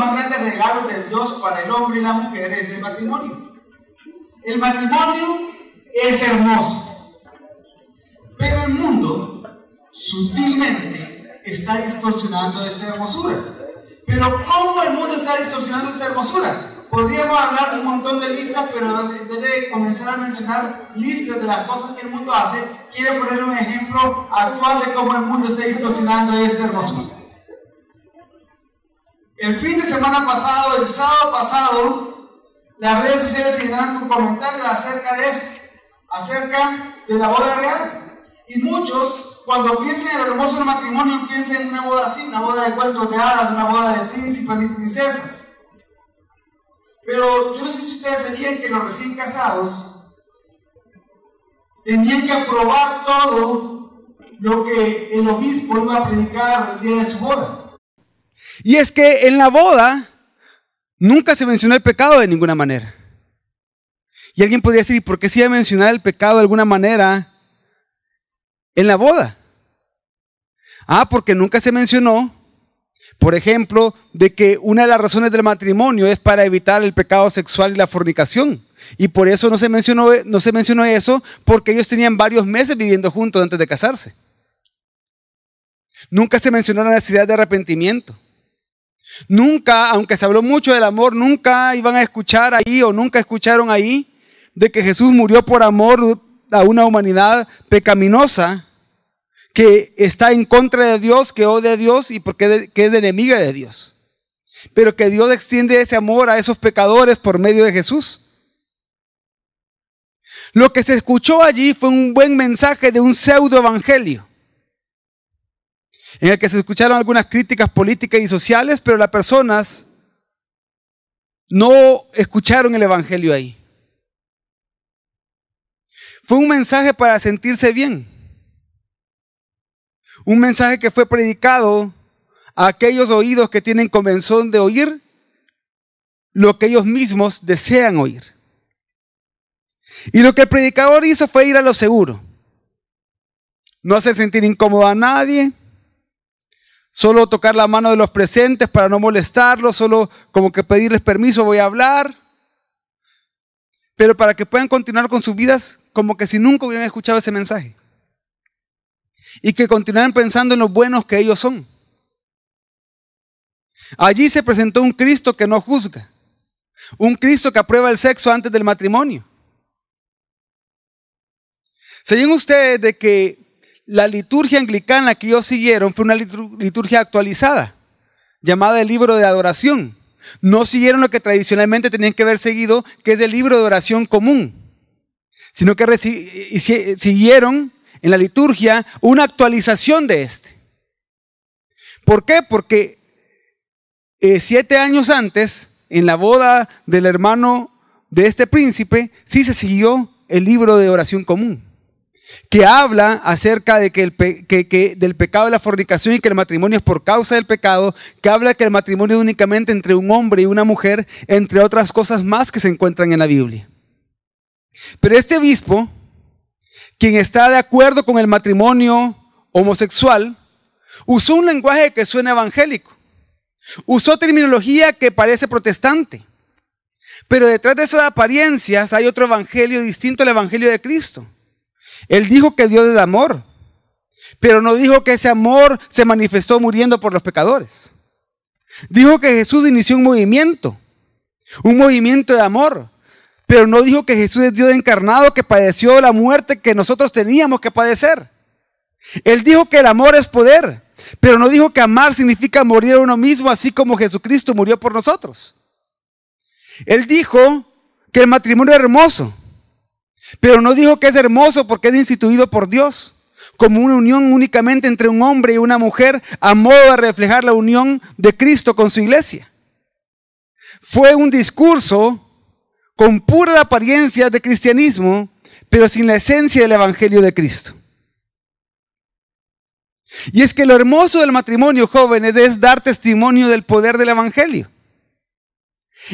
más grandes regalos de Dios para el hombre y la mujer es el matrimonio. El matrimonio es hermoso, pero el mundo sutilmente está distorsionando esta hermosura. Pero ¿cómo el mundo está distorsionando esta hermosura? Podríamos hablar de un montón de listas, pero en vez de comenzar a mencionar listas de las cosas que el mundo hace, quiero poner un ejemplo actual de cómo el mundo está distorsionando esta hermosura. El fin de semana pasado, el sábado pasado, las redes sociales se llenaron con comentarios acerca de esto, acerca de la boda real. Y muchos, cuando piensan en el hermoso del matrimonio, piensan en una boda así, una boda de cuentos de hadas, una boda de príncipes y princesas. Pero yo no sé si ustedes sabían que los recién casados tenían que aprobar todo lo que el obispo iba a predicar el día de su boda. Y es que en la boda nunca se mencionó el pecado de ninguna manera. Y alguien podría decir, ¿y por qué se iba a mencionar el pecado de alguna manera en la boda? Porque nunca se mencionó, por ejemplo, de que una de las razones del matrimonio es para evitar el pecado sexual y la fornicación. Y por eso no se mencionó eso, porque ellos tenían varios meses viviendo juntos antes de casarse. Nunca se mencionó la necesidad de arrepentimiento. Nunca, aunque se habló mucho del amor, nunca iban a escuchar ahí o nunca escucharon ahí de que Jesús murió por amor a una humanidad pecaminosa que está en contra de Dios, que odia a Dios y que es enemiga de Dios. Pero que Dios extiende ese amor a esos pecadores por medio de Jesús. Lo que se escuchó allí fue un buen mensaje de un pseudo evangelio, en el que se escucharon algunas críticas políticas y sociales, pero las personas no escucharon el evangelio ahí. Fue un mensaje para sentirse bien. Un mensaje que fue predicado a aquellos oídos que tienen comezón de oír lo que ellos mismos desean oír. Y lo que el predicador hizo fue ir a lo seguro. No hacer sentir incómodo a nadie. Solo tocar la mano de los presentes para no molestarlos, solo como que pedirles permiso, voy a hablar. Pero para que puedan continuar con sus vidas como que si nunca hubieran escuchado ese mensaje. Y que continuaran pensando en lo buenos que ellos son. Allí se presentó un Cristo que no juzga. Un Cristo que aprueba el sexo antes del matrimonio. ¿Saben ustedes de que la liturgia anglicana que ellos siguieron fue una liturgia actualizada, llamada el libro de adoración? No siguieron lo que tradicionalmente tenían que haber seguido, que es el libro de oración común, sino que siguieron en la liturgia una actualización de este. ¿Por qué? Porque 7 años antes, en la boda del hermano de este príncipe, sí se siguió el libro de oración común, que habla acerca de que del pecado de la fornicación y que el matrimonio es por causa del pecado, que habla que el matrimonio es únicamente entre un hombre y una mujer, entre otras cosas más que se encuentran en la Biblia. Pero este obispo, quien está de acuerdo con el matrimonio homosexual, usó un lenguaje que suena evangélico, usó terminología que parece protestante, pero detrás de esas apariencias hay otro evangelio distinto al evangelio de Cristo. Él dijo que Dios es amor, pero no dijo que ese amor se manifestó muriendo por los pecadores. Dijo que Jesús inició un movimiento de amor, pero no dijo que Jesús es Dios encarnado que padeció la muerte que nosotros teníamos que padecer. Él dijo que el amor es poder, pero no dijo que amar significa morir a uno mismo, así como Jesucristo murió por nosotros. Él dijo que el matrimonio es hermoso, pero no dijo que es hermoso porque es instituido por Dios como una unión únicamente entre un hombre y una mujer a modo de reflejar la unión de Cristo con su iglesia. Fue un discurso con puras apariencias de cristianismo, pero sin la esencia del evangelio de Cristo. Y es que lo hermoso del matrimonio, jóvenes, es dar testimonio del poder del evangelio.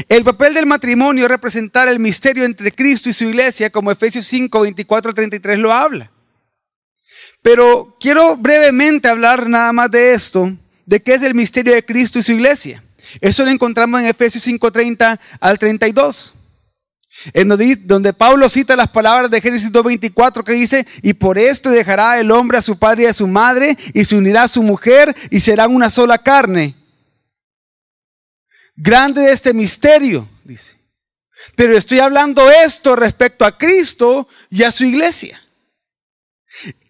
El papel del matrimonio es representar el misterio entre Cristo y su iglesia, como Efesios 5, 24 al 33 lo habla. Pero quiero brevemente hablar nada más de esto, de qué es el misterio de Cristo y su iglesia. Eso lo encontramos en Efesios 5:30 al 32. En donde Pablo cita las palabras de Génesis 2:24 que dice: y por esto dejará el hombre a su padre y a su madre y se unirá a su mujer y serán una sola carne. Grande de este misterio, dice. Pero estoy hablando esto respecto a Cristo y a su iglesia.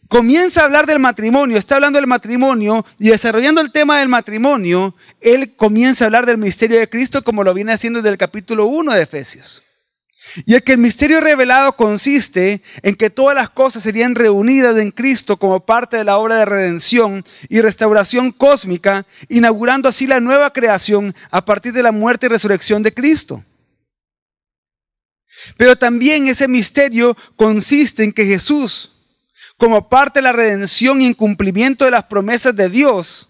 Comienza a hablar del matrimonio, está hablando del matrimonio y desarrollando el tema del matrimonio, él comienza a hablar del misterio de Cristo como lo viene haciendo desde el capítulo 1 de Efesios. Y es que el misterio revelado consiste en que todas las cosas serían reunidas en Cristo como parte de la obra de redención y restauración cósmica, inaugurando así la nueva creación a partir de la muerte y resurrección de Cristo. Pero también ese misterio consiste en que Jesús, como parte de la redención y en cumplimiento de las promesas de Dios,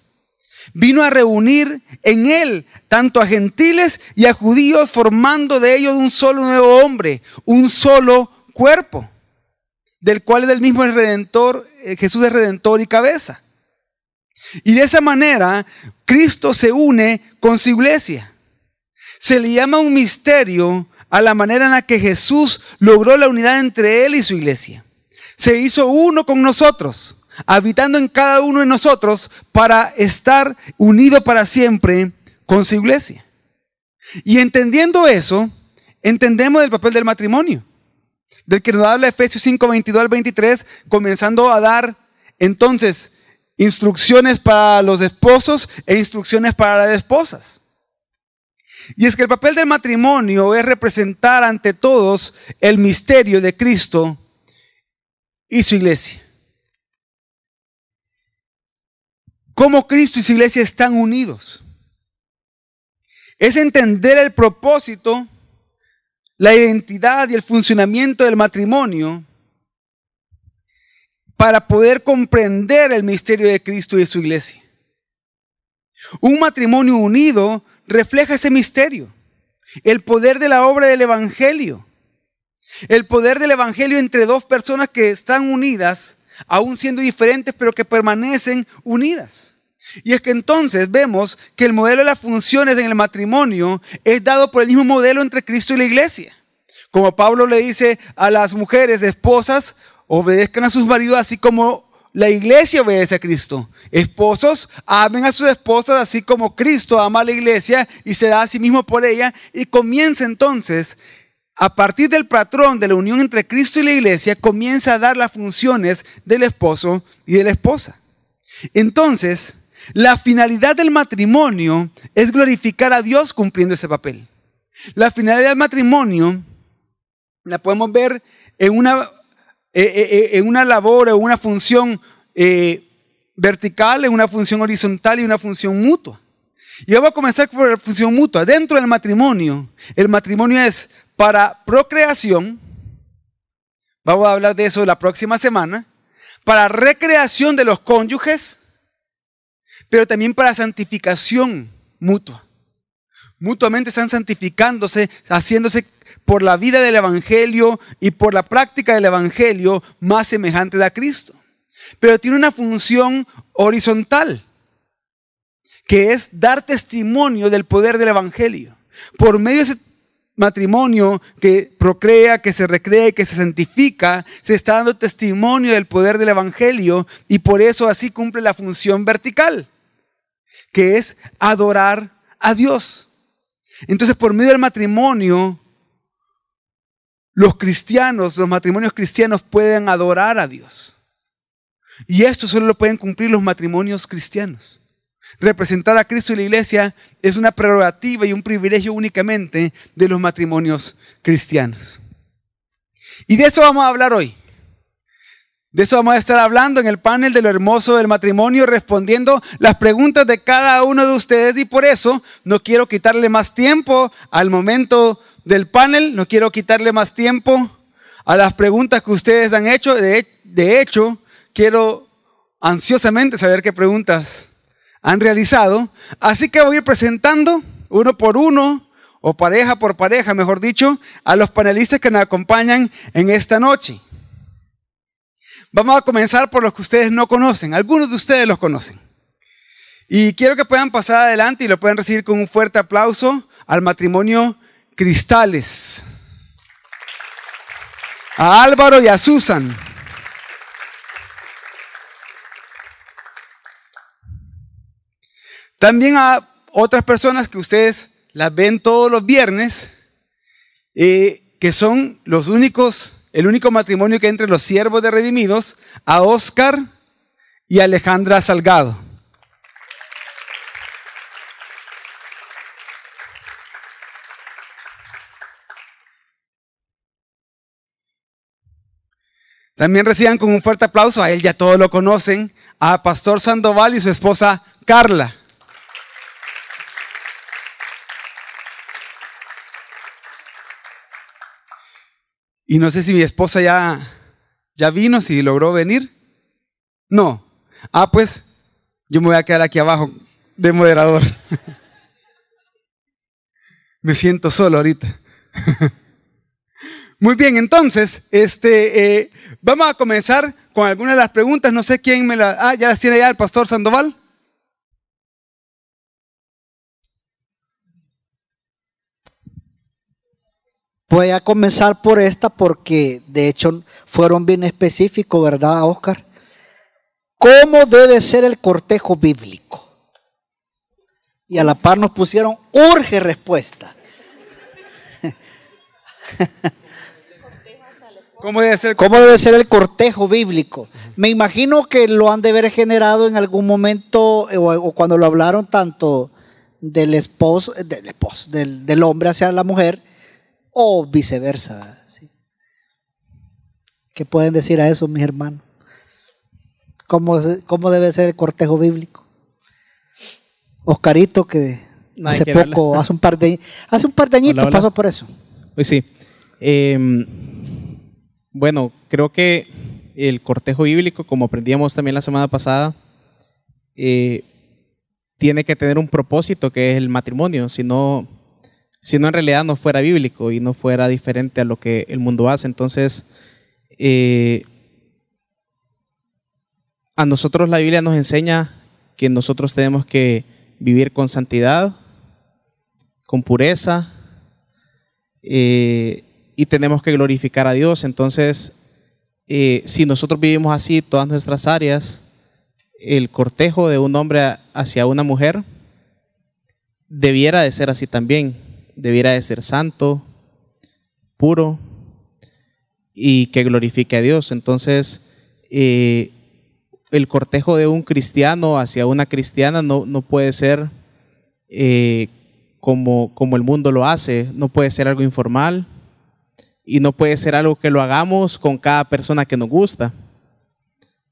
vino a reunir en él tanto a gentiles y a judíos, formando de ellos un solo nuevo hombre, un solo cuerpo, del cual el mismo es redentor, Jesús es redentor y cabeza. Y de esa manera Cristo se une con su iglesia. Se le llama un misterio a la manera en la que Jesús logró la unidad entre él y su iglesia. Se hizo uno con nosotros, habitando en cada uno de nosotros para estar unido para siempre con su iglesia. Y entendiendo eso, entendemos el papel del matrimonio, del que nos habla Efesios 5:22 al 23, comenzando a dar entonces instrucciones para los esposos e instrucciones para las esposas. Y es que el papel del matrimonio es representar ante todos el misterio de Cristo y su iglesia. Cómo Cristo y su iglesia están unidos. Es entender el propósito, la identidad y el funcionamiento del matrimonio para poder comprender el misterio de Cristo y de su iglesia. Un matrimonio unido refleja ese misterio, el poder de la obra del evangelio. El poder del evangelio entre dos personas que están unidas, aún siendo diferentes, pero que permanecen unidas. Y es que entonces vemos que el modelo de las funciones en el matrimonio es dado por el mismo modelo entre Cristo y la iglesia. Como Pablo le dice a las mujeres esposas, obedezcan a sus maridos así como la iglesia obedece a Cristo. Esposos, amen a sus esposas así como Cristo ama a la iglesia y se da a sí mismo por ella. Y comienza entonces, a partir del patrón de la unión entre Cristo y la iglesia, comienza a dar las funciones del esposo y de la esposa. Entonces, la finalidad del matrimonio es glorificar a Dios cumpliendo ese papel. La finalidad del matrimonio la podemos ver en una labor o una función vertical, en una función horizontal y una función mutua. Y vamos a comenzar por la función mutua. Dentro del matrimonio, el matrimonio es para procreación, vamos a hablar de eso la próxima semana, para recreación de los cónyuges, pero también para santificación mutua. Mutuamente están santificándose, haciéndose por la vida del evangelio y por la práctica del evangelio más semejantes a Cristo. Pero tiene una función horizontal, que es dar testimonio del poder del evangelio. Por medio de ese matrimonio que procrea, que se recrea y que se santifica, se está dando testimonio del poder del evangelio y por eso así cumple la función vertical, que es adorar a Dios. Entonces, por medio del matrimonio, los matrimonios cristianos pueden adorar a Dios. Y esto solo lo pueden cumplir los matrimonios cristianos. Representar a Cristo y la iglesia es una prerrogativa y un privilegio únicamente de los matrimonios cristianos. Y de eso vamos a hablar hoy. De eso vamos a estar hablando en el panel de lo hermoso del matrimonio, respondiendo las preguntas de cada uno de ustedes. Y por eso no quiero quitarle más tiempo al momento del panel, no quiero quitarle más tiempo a las preguntas que ustedes han hecho. De hecho, quiero ansiosamente saber qué preguntas han realizado. Así que voy a ir presentando uno por uno, o pareja por pareja, mejor dicho, a los panelistas que nos acompañan en esta noche. Vamos a comenzar por los que ustedes no conocen. Algunos de ustedes los conocen. Y quiero que puedan pasar adelante y lo puedan recibir con un fuerte aplauso al matrimonio Cristales. A Álvaro y a Susan. También a otras personas que ustedes las ven todos los viernes, que son el único matrimonio que entre los siervos de Redimidos, a Oscar y Alejandra Salgado. También reciban con un fuerte aplauso, a él ya todos lo conocen, a Pastor Sandoval y su esposa Carla. Y no sé si mi esposa ya vino, si logró venir. No. Pues yo me voy a quedar aquí abajo de moderador. Me siento solo ahorita. Muy bien, entonces, vamos a comenzar con algunas de las preguntas. No sé quién ya las tiene ya el pastor Sandoval. Voy a comenzar por esta porque de hecho fueron bien específicos, ¿verdad, Oscar? ¿Cómo debe ser el cortejo bíblico? Y a la par nos pusieron urge respuesta. ¿Cómo debe ser el cortejo bíblico? Me imagino que lo han de haber generado en algún momento o cuando lo hablaron tanto del hombre hacia la mujer o viceversa. ¿Sí? ¿Qué pueden decir a eso, mis hermanos? ¿Cómo debe ser el cortejo bíblico? Oscarito, que hace un par de añitos hola. Pasó por eso. Pues sí. Bueno, creo que el cortejo bíblico, como aprendíamos también la semana pasada, tiene que tener un propósito que es el matrimonio, si no en realidad no fuera bíblico y no fuera diferente a lo que el mundo hace. Entonces, a nosotros la Biblia nos enseña que nosotros tenemos que vivir con santidad, con pureza, y tenemos que glorificar a Dios. Entonces, si nosotros vivimos así todas nuestras áreas, el cortejo de un hombre hacia una mujer debiera de ser así también. Debiera de ser santo, puro y que glorifique a Dios. Entonces, el cortejo de un cristiano hacia una cristiana no puede ser como el mundo lo hace. No puede ser algo informal y no puede ser algo que lo hagamos con cada persona que nos gusta.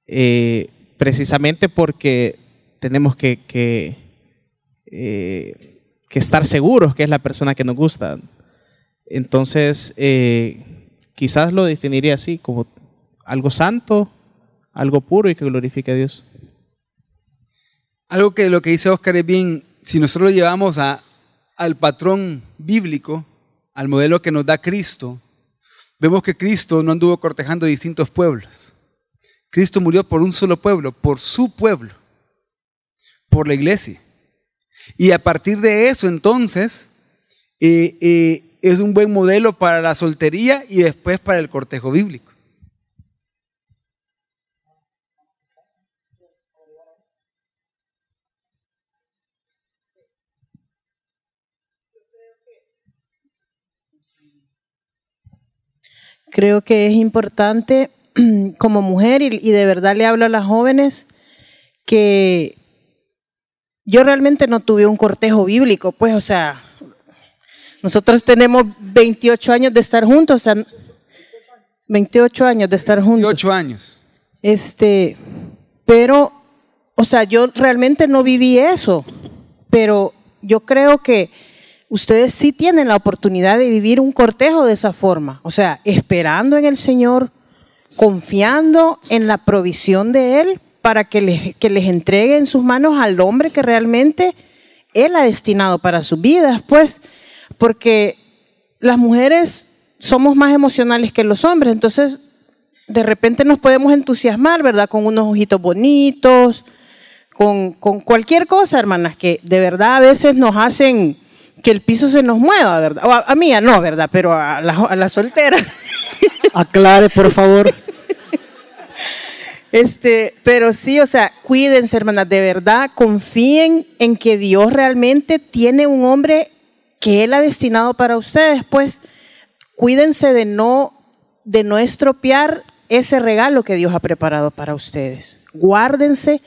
Precisamente porque tenemos que estar seguros que es la persona que nos gusta. Entonces, quizás lo definiría así, como algo santo, algo puro y que glorifique a Dios. Algo que lo que dice Oscar es bien, si nosotros lo llevamos al patrón bíblico, al modelo que nos da Cristo, vemos que Cristo no anduvo cortejando distintos pueblos. Cristo murió por un solo pueblo, por su pueblo, por la iglesia. Y a partir de eso, entonces, es un buen modelo para la soltería y después para el cortejo bíblico. Creo que es importante como mujer, y de verdad le hablo a las jóvenes, que yo realmente no tuve un cortejo bíblico, pues, o sea, nosotros tenemos 28 años de estar juntos, o sea, 28 años de estar juntos. 28 años. Pero, o sea, yo realmente no viví eso, pero yo creo que ustedes sí tienen la oportunidad de vivir un cortejo de esa forma, o sea, esperando en el Señor, confiando en la provisión de Él para que les entregue en sus manos al hombre que realmente Él ha destinado para sus vidas, pues, porque las mujeres somos más emocionales que los hombres, entonces de repente nos podemos entusiasmar, ¿verdad? Con unos ojitos bonitos, con cualquier cosa, hermanas, que de verdad a veces nos hacen que el piso se nos mueva, ¿verdad? O a mí no, ¿verdad? Pero a la soltera. Aclare, por favor. Pero sí, o sea, cuídense, hermanas, de verdad, confíen en que Dios realmente tiene un hombre que Él ha destinado para ustedes, pues cuídense de no estropear ese regalo que Dios ha preparado para ustedes. Guárdense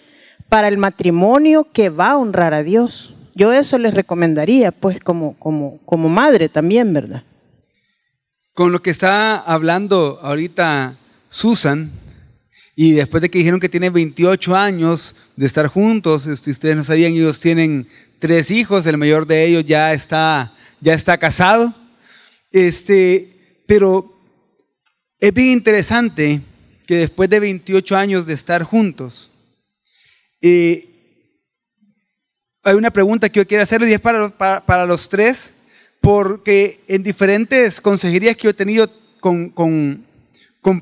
para el matrimonio que va a honrar a Dios. Yo eso les recomendaría, pues, como madre también, ¿verdad? Con lo que está hablando ahorita Susan, y después de que dijeron que tiene 28 años de estar juntos, si ustedes no sabían, ellos tienen 3 hijos, el mayor de ellos ya está casado. Pero es bien interesante que después de 28 años de estar juntos, hay una pregunta que yo quiero hacerles y es para los 3, porque en diferentes consejerías que yo he tenido con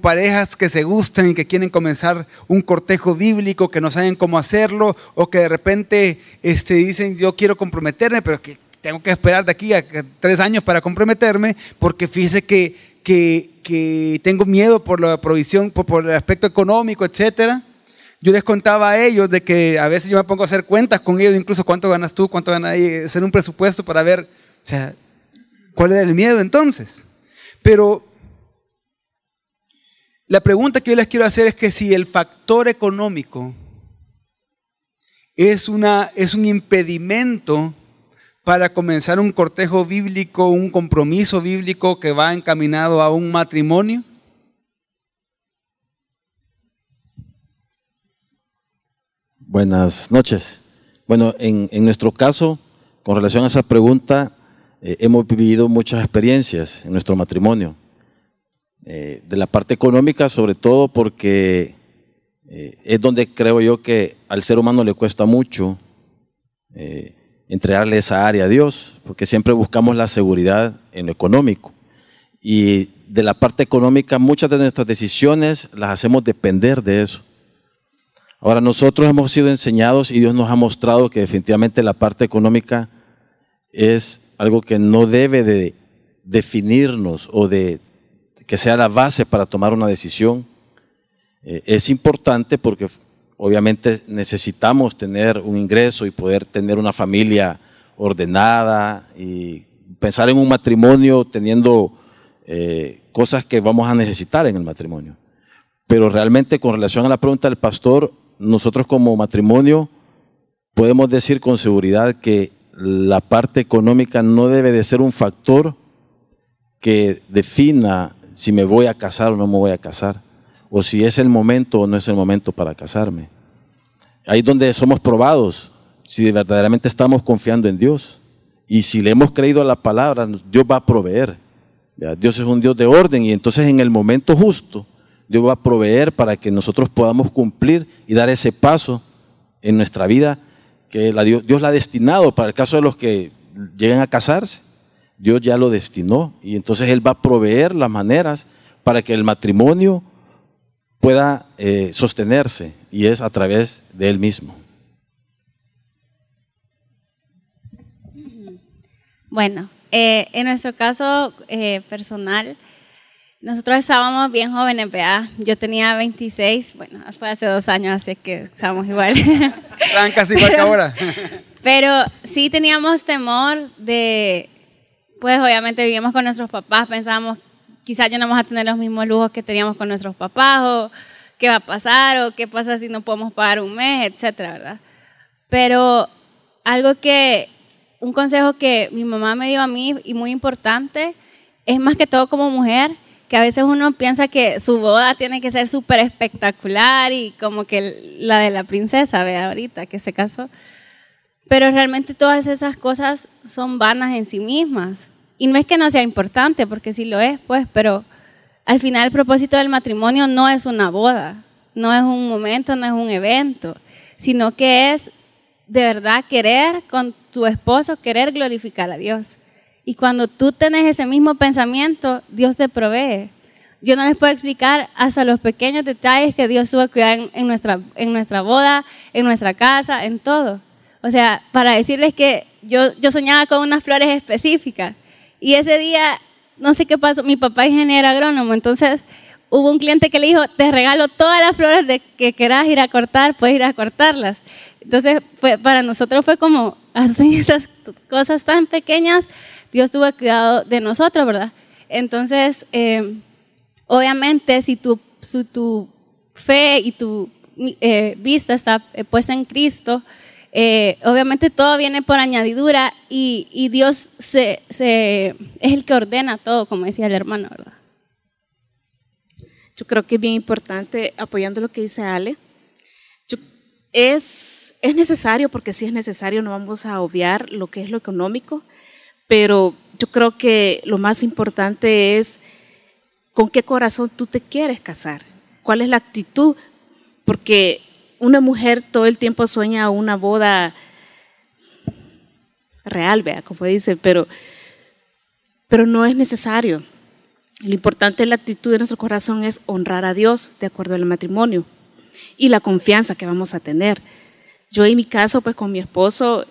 parejas que se gustan y que quieren comenzar un cortejo bíblico, que no saben cómo hacerlo, o que de repente dicen yo quiero comprometerme, pero que tengo que esperar de aquí a 3 años para comprometerme, porque fíjese que tengo miedo por la provisión, por el aspecto económico, etcétera. Yo les contaba a ellos de que a veces yo me pongo a hacer cuentas con ellos, incluso cuánto ganas tú, cuánto ganas ahí, hacer un presupuesto para ver, o sea, cuál es el miedo entonces. Pero la pregunta que yo les quiero hacer es que si el factor económico es un impedimento para comenzar un cortejo bíblico, un compromiso bíblico que va encaminado a un matrimonio. Buenas noches. Bueno, en nuestro caso, con relación a esa pregunta, hemos vivido muchas experiencias en nuestro matrimonio. De la parte económica, sobre todo porque es donde creo yo que al ser humano le cuesta mucho entregarle esa área a Dios, porque siempre buscamos la seguridad en lo económico. Y de la parte económica, muchas de nuestras decisiones las hacemos depender de eso. Ahora, nosotros hemos sido enseñados y Dios nos ha mostrado que definitivamente la parte económica es algo que no debe de definirnos o de que sea la base para tomar una decisión. Es importante porque obviamente necesitamos tener un ingreso y poder tener una familia ordenada y pensar en un matrimonio teniendo cosas que vamos a necesitar en el matrimonio. Pero realmente con relación a la pregunta del pastor, nosotros como matrimonio podemos decir con seguridad que la parte económica no debe de ser un factor que defina si me voy a casar o no me voy a casar, o si es el momento o no es el momento para casarme. Ahí es donde somos probados, si verdaderamente estamos confiando en Dios. Y si le hemos creído a la palabra, Dios va a proveer. Dios es un Dios de orden y entonces en el momento justo, Dios va a proveer para que nosotros podamos cumplir y dar ese paso en nuestra vida que Dios la ha destinado para el caso de los que lleguen a casarse. Dios ya lo destinó y entonces Él va a proveer las maneras para que el matrimonio pueda sostenerse y es a través de Él mismo. Bueno, en nuestro caso personal, nosotros estábamos bien jóvenes, ¿verdad? Yo tenía 26, bueno, fue hace 2 años, así que estábamos igual. Estaban casi igual que ahora. Pero sí teníamos temor de, pues obviamente vivíamos con nuestros papás, pensábamos quizás ya no vamos a tener los mismos lujos que teníamos con nuestros papás, o qué va a pasar, o qué pasa si no podemos pagar un mes, etcétera, ¿verdad? Pero un consejo que mi mamá me dio a mí y muy importante, es más que todo como mujer, que a veces uno piensa que su boda tiene que ser súper espectacular y como que la de la princesa, vea ahorita que se casó. Pero realmente todas esas cosas son vanas en sí mismas. Y no es que no sea importante, porque sí lo es, pues, pero al final el propósito del matrimonio no es una boda, no es un momento, no es un evento, sino que es de verdad querer con tu esposo, querer glorificar a Dios. Y cuando tú tenés ese mismo pensamiento, Dios te provee. Yo no les puedo explicar hasta los pequeños detalles que Dios tuvo que cuidar en nuestra boda, en nuestra casa, en todo. O sea, para decirles que yo soñaba con unas flores específicas y ese día, no sé qué pasó, mi papá es ingeniero agrónomo, entonces hubo un cliente que le dijo, te regalo todas las flores que quieras ir a cortar, puedes ir a cortarlas. Entonces, para nosotros fue como, hasta en esas cosas tan pequeñas, Dios tuvo cuidado de nosotros, ¿verdad? Entonces, obviamente, si tu fe y tu vista está puesta en Cristo, obviamente todo viene por añadidura y Dios es el que ordena todo, como decía el hermano, ¿verdad? Yo creo que es bien importante, apoyando lo que dice Ale, es necesario, porque si es necesario, no vamos a obviar lo que es lo económico, pero yo creo que lo más importante es con qué corazón tú te quieres casar, cuál es la actitud, porque una mujer todo el tiempo sueña una boda real, vea, como dicen, pero no es necesario. Lo importante es la actitud de nuestro corazón, es honrar a Dios de acuerdo al matrimonio y la confianza que vamos a tener. Yo en mi caso, pues con mi esposo,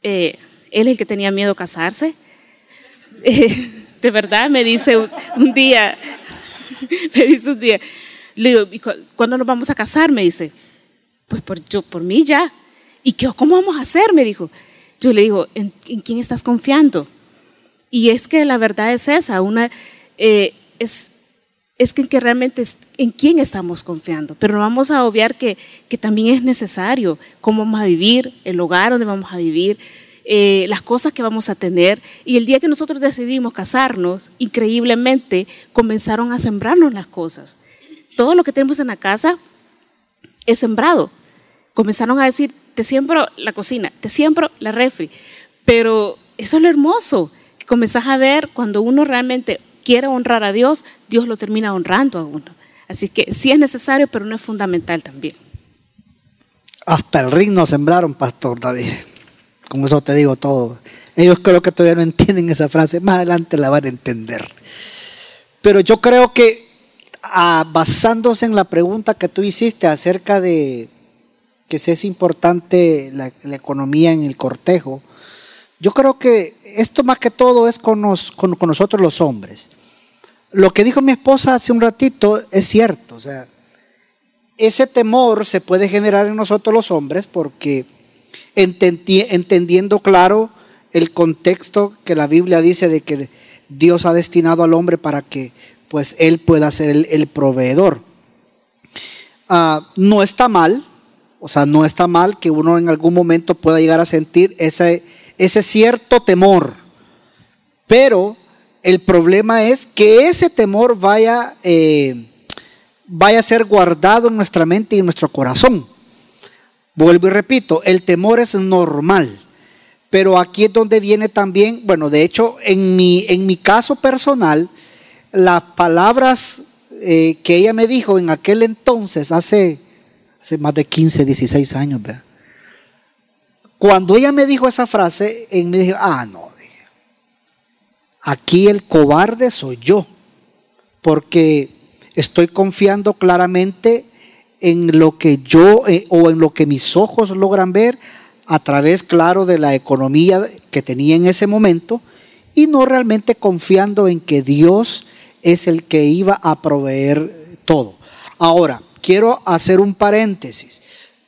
él es el que tenía miedo a casarse. De verdad, me dice un día, le digo, ¿cuándo nos vamos a casar? Me dice, pues por mí ya. ¿Y cómo vamos a hacer? Me dijo. Yo le digo, ¿en quién estás confiando? Y es que la verdad es esa, es que realmente en quién estamos confiando, pero no vamos a obviar que también es necesario cómo vamos a vivir, el hogar donde vamos a vivir, las cosas que vamos a tener. Y el día que nosotros decidimos casarnos, increíblemente comenzaron a sembrarnos las cosas. Todo lo que tenemos en la casa es sembrado. Comenzaron a decir, te siembro la cocina, te siembro la refri, pero eso es lo hermoso, que comenzás a ver cuando uno realmente quiere honrar a Dios, Dios lo termina honrando a uno. Así que sí es necesario, pero no es fundamental también. Hasta el ring nos sembraron, Pastor David. Con eso te digo todo. Ellos creo que todavía no entienden esa frase, más adelante la van a entender. Pero yo creo que basándose en la pregunta que tú hiciste acerca de que si es importante la economía en el cortejo, yo creo que esto más que todo es con nosotros los hombres. Lo que dijo mi esposa hace un ratito es cierto. O sea, ese temor se puede generar en nosotros los hombres porque entendiendo claro el contexto que la Biblia dice de que Dios ha destinado al hombre para que pues él pueda ser el proveedor. No está mal, o sea, no está mal que uno en algún momento pueda llegar a sentir ese cierto temor, pero el problema es que ese temor vaya a ser guardado en nuestra mente y en nuestro corazón. Vuelvo y repito, el temor es normal, pero aquí es donde viene también, bueno, de hecho, en mi caso personal, las palabras que ella me dijo en aquel entonces, hace más de 15, 16 años, ¿verdad? Cuando ella me dijo esa frase, me dijo, no, aquí el cobarde soy yo, porque estoy confiando claramente en lo que yo o en lo que mis ojos logran ver a través, claro, de la economía que tenía en ese momento y no realmente confiando en que Dios es el que iba a proveer todo. Ahora, quiero hacer un paréntesis.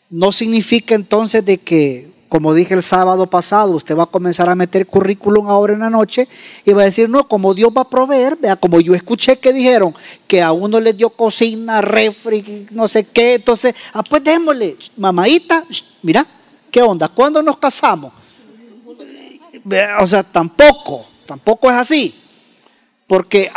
No significa entonces de que, como dije el sábado pasado, usted va a comenzar a meter currículum ahora en la noche y va a decir, no, como Dios va a proveer, vea, como yo escuché que dijeron que a uno les dio cocina, refri, no sé qué, entonces, pues démosle, mamadita, mira, ¿qué onda? ¿Cuándo nos casamos? O sea, tampoco es así, porque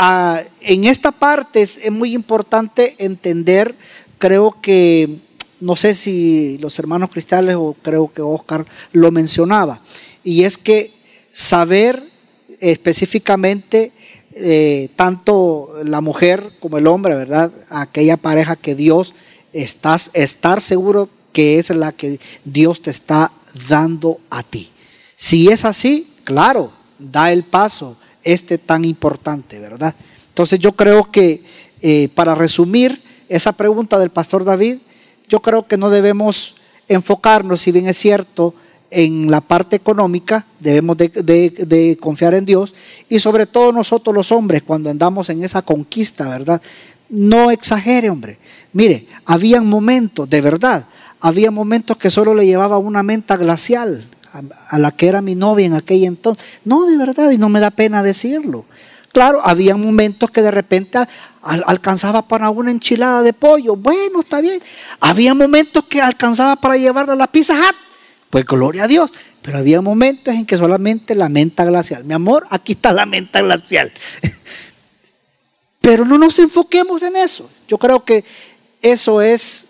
en esta parte es muy importante entender, creo que, no sé si los hermanos Cristales o creo que Oscar lo mencionaba, y es que saber específicamente tanto la mujer como el hombre, ¿verdad? Aquella pareja que Dios, estar seguro que es la que Dios te está dando a ti. Si es así, claro, da el paso tan importante, ¿verdad? Entonces yo creo que para resumir esa pregunta del pastor David, yo creo que no debemos enfocarnos, si bien es cierto, en la parte económica, debemos de confiar en Dios, y sobre todo nosotros los hombres cuando andamos en esa conquista, ¿verdad? No exagere, hombre. Mire, habían momentos, de verdad, había momentos que solo le llevaba una menta glacial a la que era mi novia en aquel entonces. No, de verdad, y no me da pena decirlo. Claro, había momentos que de repente alcanzaba para una enchilada de pollo. Bueno, está bien. Había momentos que alcanzaba para llevarla a la Pizza Hut. Pues gloria a Dios. Pero había momentos en que solamente la menta glacial. Mi amor, aquí está la menta glacial. Pero no nos enfoquemos en eso. Yo creo que eso es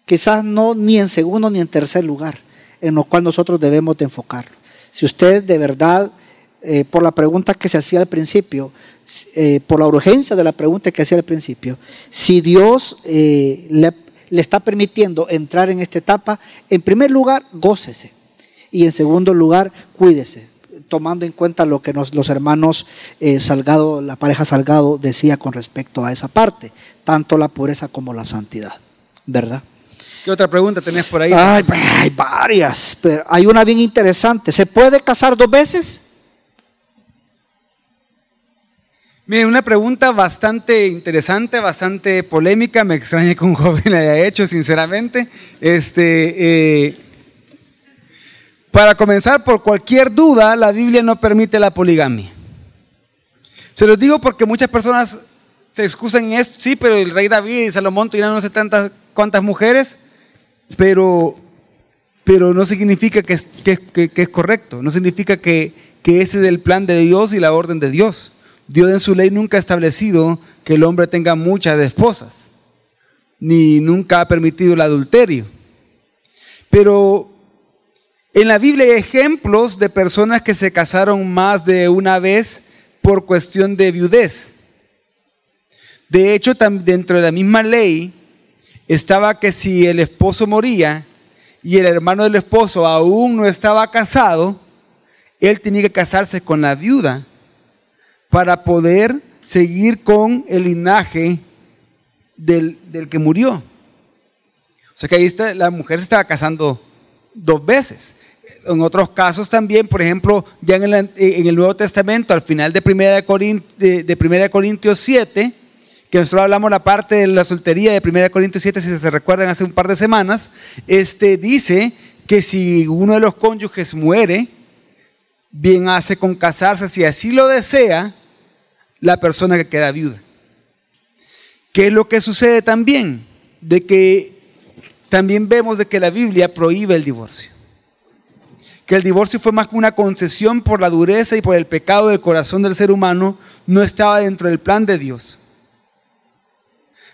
quizás no ni en segundo ni en tercer lugar en lo cual nosotros debemos de enfocarlo. Si usted de verdad, por la pregunta que se hacía al principio, por la urgencia de la pregunta que hacía al principio, si Dios le está permitiendo entrar en esta etapa, en primer lugar, gócese. Y en segundo lugar, cuídese, tomando en cuenta lo que los hermanos Salgado, la pareja Salgado decía con respecto a esa parte, tanto la pureza como la santidad, ¿verdad? ¿Qué otra pregunta tenés por ahí? Hay varias, pero hay una bien interesante. ¿Se puede casar 2 veces? Miren, una pregunta bastante interesante, bastante polémica. Me extraña que un joven la haya hecho, sinceramente. Para comenzar, por cualquier duda, la Biblia no permite la poligamia. Se los digo porque muchas personas se excusan en esto. Sí, pero el rey David y Salomón tuvieron no sé cuántas mujeres, pero no significa que es correcto. No significa que ese es el plan de Dios y la orden de Dios. Dios en su ley nunca ha establecido que el hombre tenga muchas esposas, ni nunca ha permitido el adulterio. Pero en la Biblia hay ejemplos de personas que se casaron más de una vez por cuestión de viudez. De hecho, dentro de la misma ley estaba que si el esposo moría y el hermano del esposo aún no estaba casado, él tenía que casarse con la viuda para poder seguir con el linaje del que murió. O sea que ahí la mujer se estaba casando 2 veces. En otros casos también, por ejemplo, ya en el Nuevo Testamento, al final de 1 Corintios 7, que nosotros hablamos la parte de la soltería de 1 Corintios 7, si se recuerdan hace un par de semanas, dice que si uno de los cónyuges muere, bien hace con casarse, si así lo desea, la persona que queda viuda. ¿Qué es lo que sucede también? De que también vemos de que la Biblia prohíbe el divorcio. Que el divorcio fue más que una concesión por la dureza y por el pecado del corazón del ser humano, no estaba dentro del plan de Dios.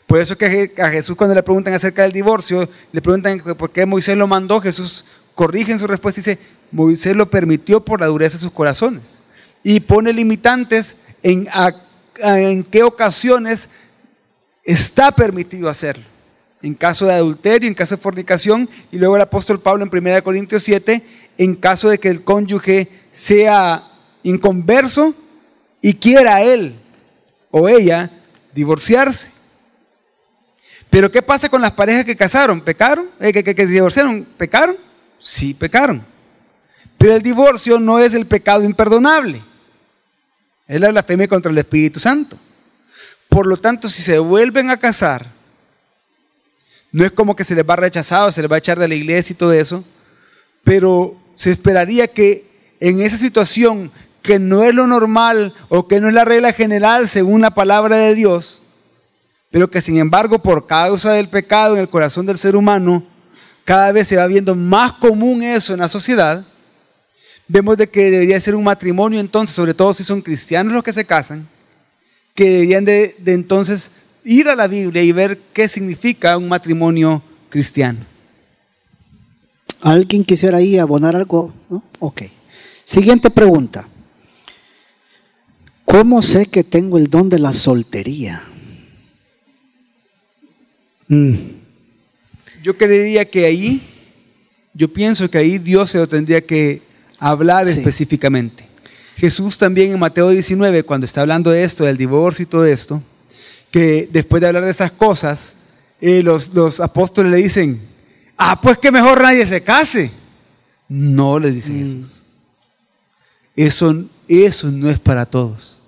Por eso que a Jesús, cuando le preguntan acerca del divorcio, le preguntan por qué Moisés lo mandó. Jesús corrige en su respuesta y dice: Moisés lo permitió por la dureza de sus corazones. Y pone limitantes en qué ocasiones está permitido hacerlo. En caso de adulterio, en caso de fornicación, y luego el apóstol Pablo en 1 Corintios 7, en caso de que el cónyuge sea inconverso y quiera él o ella divorciarse. Pero ¿qué pasa con las parejas que casaron? ¿Pecaron? ¿Que se divorciaron? ¿Pecaron? Sí, pecaron. Pero el divorcio no es el pecado imperdonable. Es la blasfemia contra el Espíritu Santo. Por lo tanto, si se vuelven a casar, no es como que se les va a rechazar o se les va a echar de la iglesia y todo eso, pero se esperaría que en esa situación que no es lo normal o que no es la regla general según la palabra de Dios, pero que sin embargo por causa del pecado en el corazón del ser humano, cada vez se va viendo más común eso en la sociedad. Vemos de que debería ser un matrimonio entonces, sobre todo si son cristianos los que se casan, que deberían de entonces ir a la Biblia y ver qué significa un matrimonio cristiano. ¿Alguien quisiera ahí abonar algo? ¿No? Ok. Siguiente pregunta. ¿Cómo sé que tengo el don de la soltería? Yo creería que ahí, yo pienso que ahí Dios se lo tendría que hablar específicamente. Jesús también en Mateo 19, cuando está hablando de esto, del divorcio y todo esto, que después de hablar de esas cosas, los apóstoles le dicen, pues que mejor nadie se case. No, les dice Jesús. Eso no es para todos.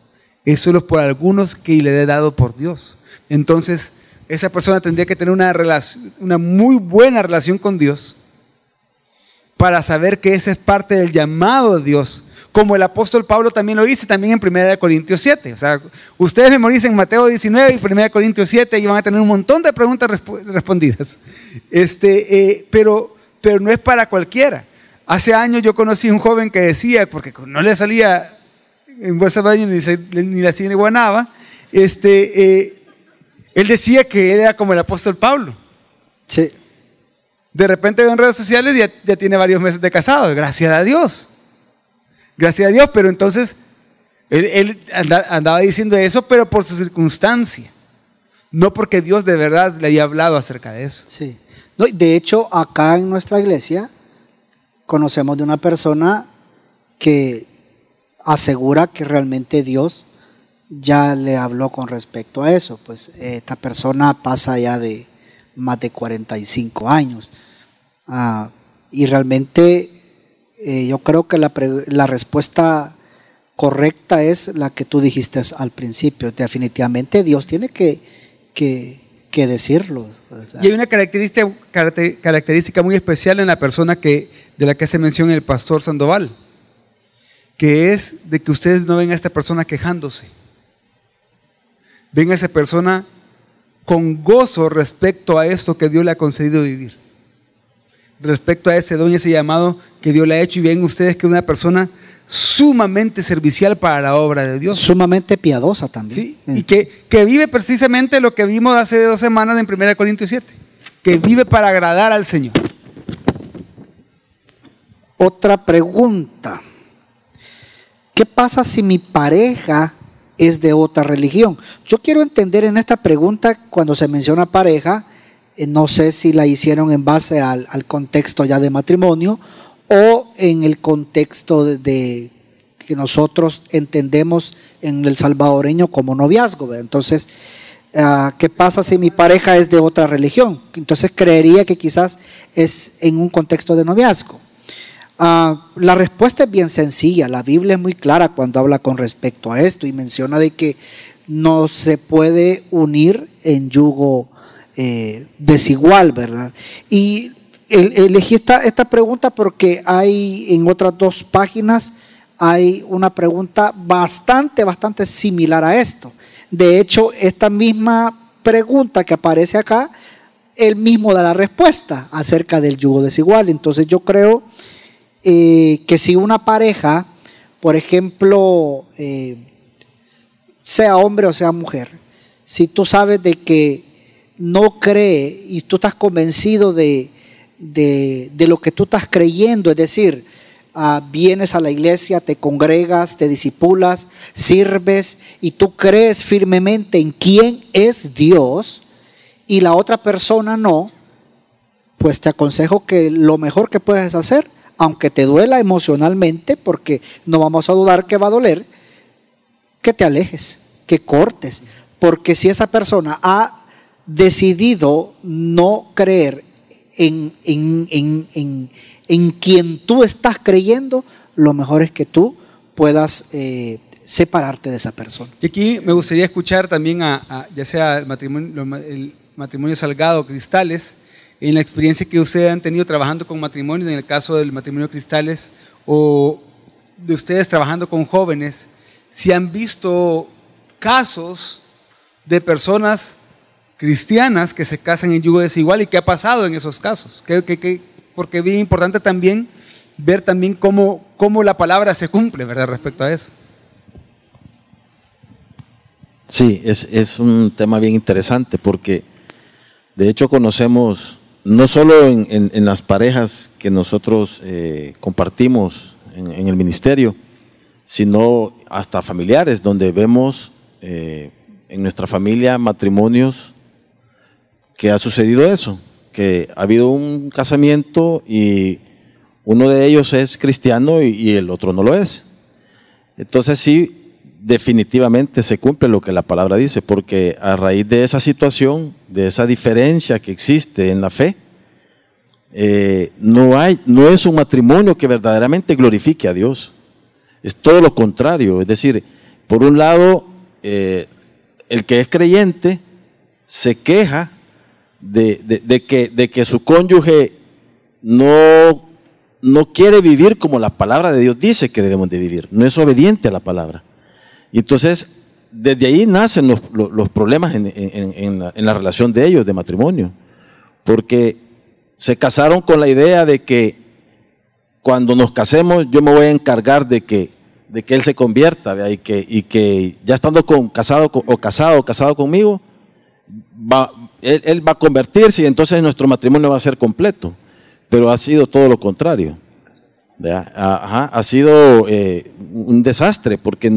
Eso es por algunos que le he dado por Dios. Entonces, esa persona tendría que tener una muy buena relación con Dios para saber que esa es parte del llamado de Dios. Como el apóstol Pablo también lo dice, también en 1 Corintios 7. O sea, ustedes memoricen Mateo 19 y 1 Corintios 7 y van a tener un montón de preguntas respondidas. Pero no es para cualquiera. Hace años yo conocí a un joven que decía, porque no le salía en bolsa de baño ni la cine guanaba, él decía que él era como el apóstol Pablo. Sí. De repente ve en redes sociales y ya tiene varios meses de casado, gracias a Dios. Gracias a Dios, pero entonces él andaba diciendo eso, pero por su circunstancia, no porque Dios de verdad le haya hablado acerca de eso. Sí. No, de hecho, acá en nuestra iglesia conocemos de una persona que asegura que realmente Dios ya le habló con respecto a eso. Pues esta persona pasa ya de más de 45 años. Y realmente yo creo que la respuesta correcta es la que tú dijiste al principio. Definitivamente Dios tiene que decirlo. O sea. Y hay una característica muy especial en la persona de la que se menciona el pastor Sandoval, que es de que ustedes no ven a esta persona quejándose. Ven a esa persona con gozo respecto a esto que Dios le ha concedido vivir. Respecto a ese don y ese llamado que Dios le ha hecho, y ven ustedes que es una persona sumamente servicial para la obra de Dios. Sumamente piadosa también. Sí, y que vive precisamente lo que vimos hace 2 semanas en 1 Corintios 7, que vive para agradar al Señor. Otra pregunta. ¿Qué pasa si mi pareja es de otra religión? Yo quiero entender en esta pregunta, cuando se menciona pareja, no sé si la hicieron en base al contexto ya de matrimonio o en el contexto de que nosotros entendemos en el salvadoreño como noviazgo, ¿verdad? Entonces, ¿qué pasa si mi pareja es de otra religión? Entonces creería que quizás es en un contexto de noviazgo. La respuesta es bien sencilla. La Biblia es muy clara cuando habla con respecto a esto y menciona de que no se puede unir en yugo desigual, ¿verdad? Y elegí esta pregunta porque hay en otras 2 páginas hay una pregunta bastante similar a esto. De hecho, esta misma pregunta que aparece acá, él mismo da la respuesta acerca del yugo desigual. Entonces yo creo que si una pareja, por ejemplo, sea hombre o sea mujer, si tú sabes de que no cree y tú estás convencido de lo que tú estás creyendo, es decir, vienes a la iglesia, te congregas, te discipulas, sirves y tú crees firmemente en quién es Dios y la otra persona no, pues te aconsejo que lo mejor que puedes hacer, aunque te duela emocionalmente, porque no vamos a dudar que va a doler, que te alejes, que cortes, porque si esa persona ha decidido no creer en quien tú estás creyendo, lo mejor es que tú puedas separarte de esa persona. Y aquí me gustaría escuchar también ya sea el matrimonio Salgado, Cristales, en la experiencia que ustedes han tenido trabajando con matrimonios, en el caso del matrimonio Cristales, o de ustedes trabajando con jóvenes, si han visto casos de personas cristianas que se casan en yugo desigual y qué ha pasado en esos casos. Porque es bien importante también ver también cómo la palabra se cumple, ¿verdad?, respecto a eso. Sí, es un tema bien interesante porque de hecho conocemos no solo en las parejas que nosotros compartimos en el ministerio, sino hasta familiares, donde vemos en nuestra familia matrimonios que ha sucedido eso, que ha habido un casamiento y uno de ellos es cristiano y el otro no lo es. Entonces sí, definitivamente se cumple lo que la palabra dice, porque a raíz de esa situación, de esa diferencia que existe en la fe, no es un matrimonio que verdaderamente glorifique a Dios. Es todo lo contrario. Es decir, por un lado, el que es creyente se queja de que su cónyuge no quiere vivir como la palabra de Dios dice que debemos de vivir, no es obediente a la palabra. Y entonces, desde ahí nacen los problemas en la relación de ellos, de matrimonio, porque se casaron con la idea de que cuando nos casemos yo me voy a encargar de que él se convierta, ¿vea? Y que ya estando casado conmigo, él va a convertirse y entonces nuestro matrimonio va a ser completo. Pero ha sido todo lo contrario. Ha sido un desastre, porque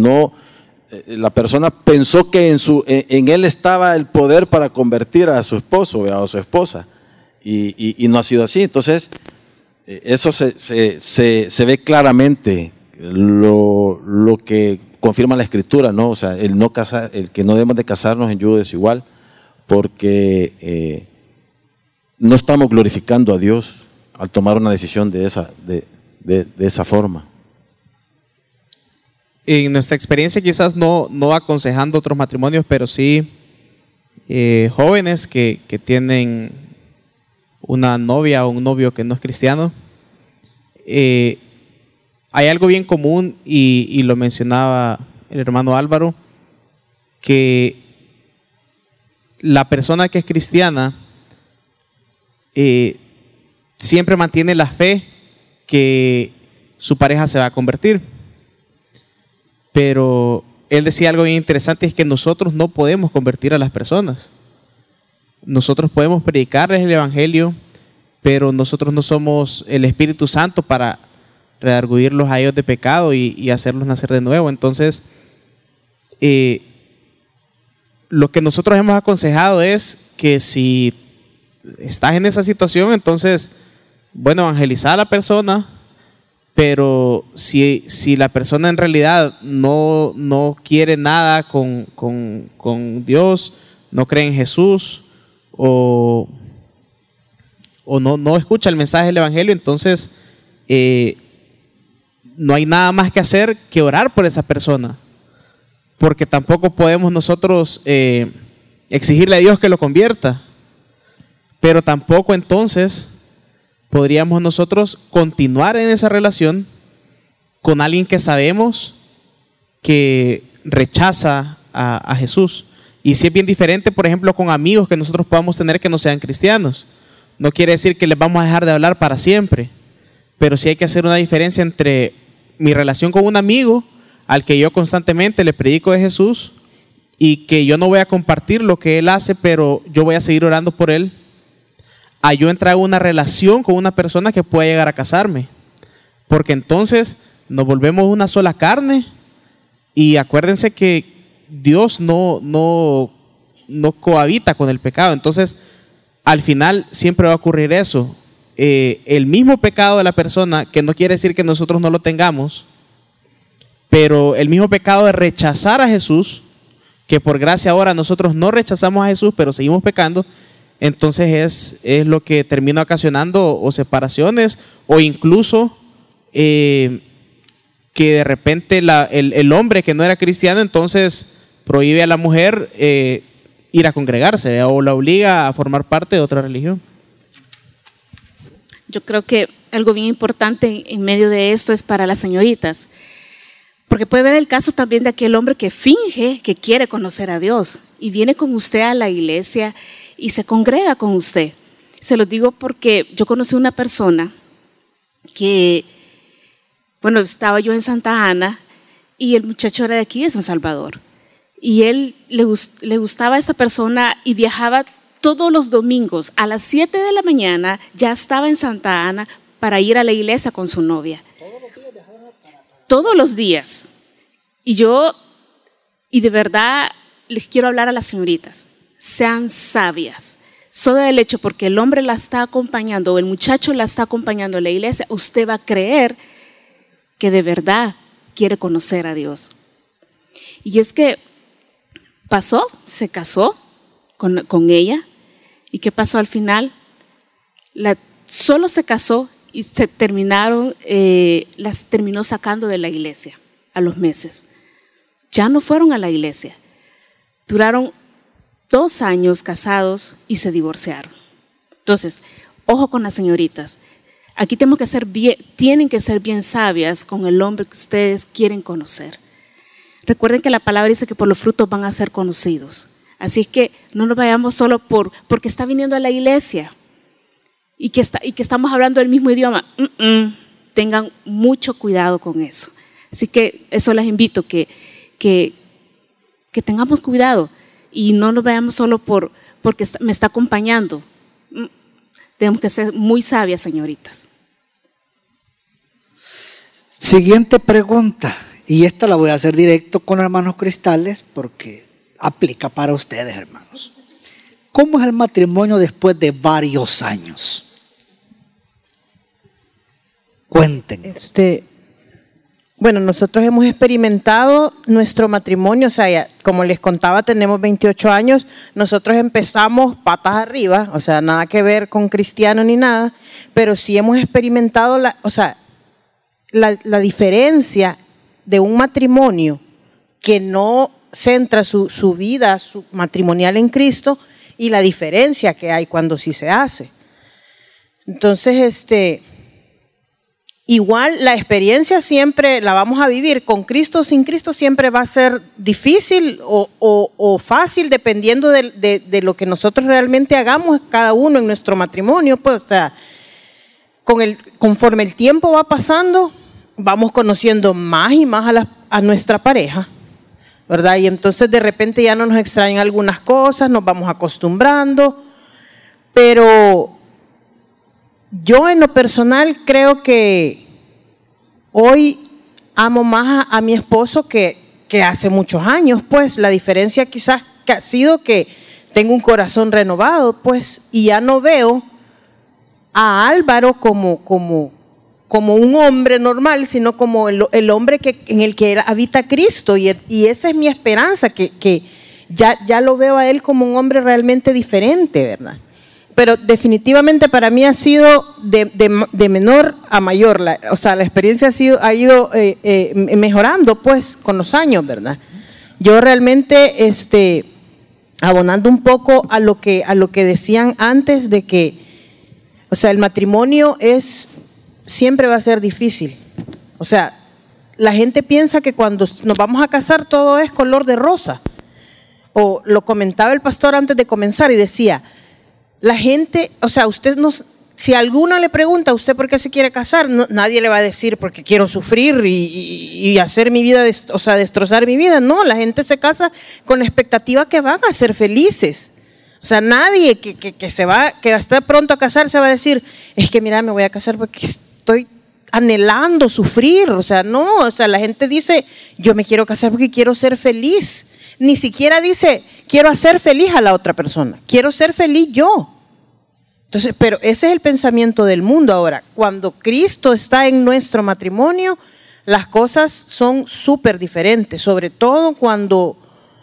la persona pensó que en él estaba el poder para convertir a su esposo o a su esposa, y no ha sido así. Entonces, eso se ve claramente lo que confirma la Escritura, ¿no? O sea, el que no debemos de casarnos en yugo desigual, porque no estamos glorificando a Dios al tomar una decisión de esa forma. En nuestra experiencia, quizás no aconsejando otros matrimonios, pero sí jóvenes que tienen una novia o un novio que no es cristiano, hay algo bien común, y lo mencionaba el hermano Álvaro, que la persona que es cristiana siempre mantiene la fe que su pareja se va a convertir. Pero él decía algo bien interesante, es que nosotros no podemos convertir a las personas. Nosotros podemos predicarles el evangelio, pero nosotros no somos el Espíritu Santo para redarguirlos a ellos de pecado y hacerlos nacer de nuevo. Entonces, lo que nosotros hemos aconsejado es que si estás en esa situación, entonces, bueno, evangeliza a la persona, pero si la persona en realidad no quiere nada con Dios, no cree en Jesús, o no escucha el mensaje del evangelio, entonces no hay nada más que hacer que orar por esa persona, porque tampoco podemos nosotros exigirle a Dios que lo convierta, pero tampoco entonces podríamos nosotros continuar en esa relación con alguien que sabemos que rechaza a Jesús. Y si es bien diferente, por ejemplo, con amigos que nosotros podamos tener que no sean cristianos. No quiere decir que les vamos a dejar de hablar para siempre, pero sí hay que hacer una diferencia entre mi relación con un amigo al que yo constantemente le predico de Jesús y que yo no voy a compartir lo que él hace, pero yo voy a seguir orando por él, a yo entrar en una relación con una persona que pueda llegar a casarme, porque entonces nos volvemos una sola carne. Y acuérdense que Dios no cohabita con el pecado. Entonces, al final siempre va a ocurrir eso. El mismo pecado de la persona, que no quiere decir que nosotros no lo tengamos, pero el mismo pecado de rechazar a Jesús, que por gracia ahora nosotros no rechazamos a Jesús, pero seguimos pecando, entonces es lo que termina ocasionando o separaciones, o incluso que de repente el hombre que no era cristiano entonces prohíbe a la mujer ir a congregarse, o la obliga a formar parte de otra religión. Yo creo que algo bien importante en medio de esto es para las señoritas, porque puede ver el caso también de aquel hombre que finge que quiere conocer a Dios y viene con usted a la iglesia y se congrega con usted. Se lo digo porque yo conocí una persona que, bueno, estaba yo en Santa Ana y el muchacho era de aquí, de San Salvador. Y él le gustaba a esta persona y viajaba todos los domingos a las 7 de la mañana, ya estaba en Santa Ana para ir a la iglesia con su novia. Todos los días. Y de verdad les quiero hablar a las señoritas, sean sabias. Solo del hecho porque el hombre la está acompañando o el muchacho la está acompañando a la iglesia, usted va a creer que de verdad quiere conocer a Dios. Y es que se casó con ella. ¿Y qué pasó al final? Solo se casó y las terminó sacando de la iglesia a los meses. Ya no fueron a la iglesia. Duraron 2 años casados y se divorciaron. Entonces, ojo con las señoritas. Aquí tienen que ser bien sabias con el hombre que ustedes quieren conocer. Recuerden que la palabra dice que por los frutos van a ser conocidos. Así es que no nos vayamos solo porque está viniendo a la iglesia y que estamos hablando el mismo idioma. Tengan mucho cuidado con eso. Así que eso les invito, que tengamos cuidado y no nos vayamos solo porque me está acompañando. Tenemos que ser muy sabias, señoritas. Siguiente pregunta, y esta la voy a hacer directo con hermanos Cristales porque aplica para ustedes, hermanos. ¿Cómo es el matrimonio después de varios años? Cuenten. Bueno, nosotros hemos experimentado nuestro matrimonio, o sea, ya, como les contaba, tenemos 28 años, nosotros empezamos patas arriba, o sea, nada que ver con cristiano ni nada, pero sí hemos experimentado la diferencia de un matrimonio que no centra su vida matrimonial en Cristo y la diferencia que hay cuando sí se hace. Entonces, igual la experiencia siempre la vamos a vivir con Cristo o sin Cristo, siempre va a ser difícil o fácil dependiendo de lo que nosotros realmente hagamos cada uno en nuestro matrimonio. Pues, o sea, conforme el tiempo va pasando, vamos conociendo más y más a nuestra pareja, ¿verdad? Y entonces de repente ya no nos extrañan algunas cosas, nos vamos acostumbrando, pero yo en lo personal creo que hoy amo más a mi esposo que hace muchos años, pues la diferencia quizás que ha sido que tengo un corazón renovado, pues, y ya no veo a Álvaro como un hombre normal, sino como el hombre en el que habita Cristo, y esa es mi esperanza, que ya lo veo a él como un hombre realmente diferente, ¿verdad? Pero definitivamente para mí ha sido de menor a mayor, o sea, la experiencia ha ido mejorando pues con los años, ¿verdad? Yo realmente, abonando un poco a lo que decían antes de que, o sea, el matrimonio siempre va a ser difícil. O sea, la gente piensa que cuando nos vamos a casar todo es color de rosa. O lo comentaba el pastor antes de comenzar y decía, la gente, o sea, si alguna le pregunta a usted por qué se quiere casar, nadie le va a decir porque quiero sufrir y hacer mi vida, o sea, destrozar mi vida. No, la gente se casa con la expectativa que van a ser felices. O sea, nadie que está pronto a casarse va a decir, es que mira, me voy a casar porque estoy anhelando sufrir. O sea, no, o sea, la gente dice, yo me quiero casar porque quiero ser feliz. Ni siquiera dice, quiero hacer feliz a la otra persona, quiero ser feliz yo. Entonces, pero ese es el pensamiento del mundo ahora. Cuando Cristo está en nuestro matrimonio, las cosas son súper diferentes, sobre todo cuando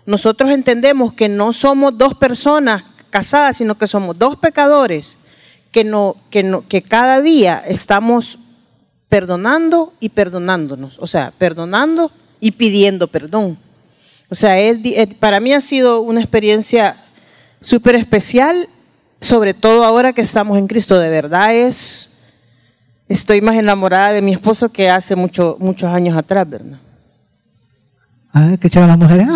nosotros entendemos que no somos 2 personas casadas, sino que somos 2 pecadores, que cada día estamos perdonando y perdonándonos, o sea, perdonando y pidiendo perdón. O sea, para mí ha sido una experiencia súper especial, sobre todo ahora que estamos en Cristo. De verdad estoy más enamorada de mi esposo que hace muchos años atrás, ¿verdad? Ah, que echaban las mujeres.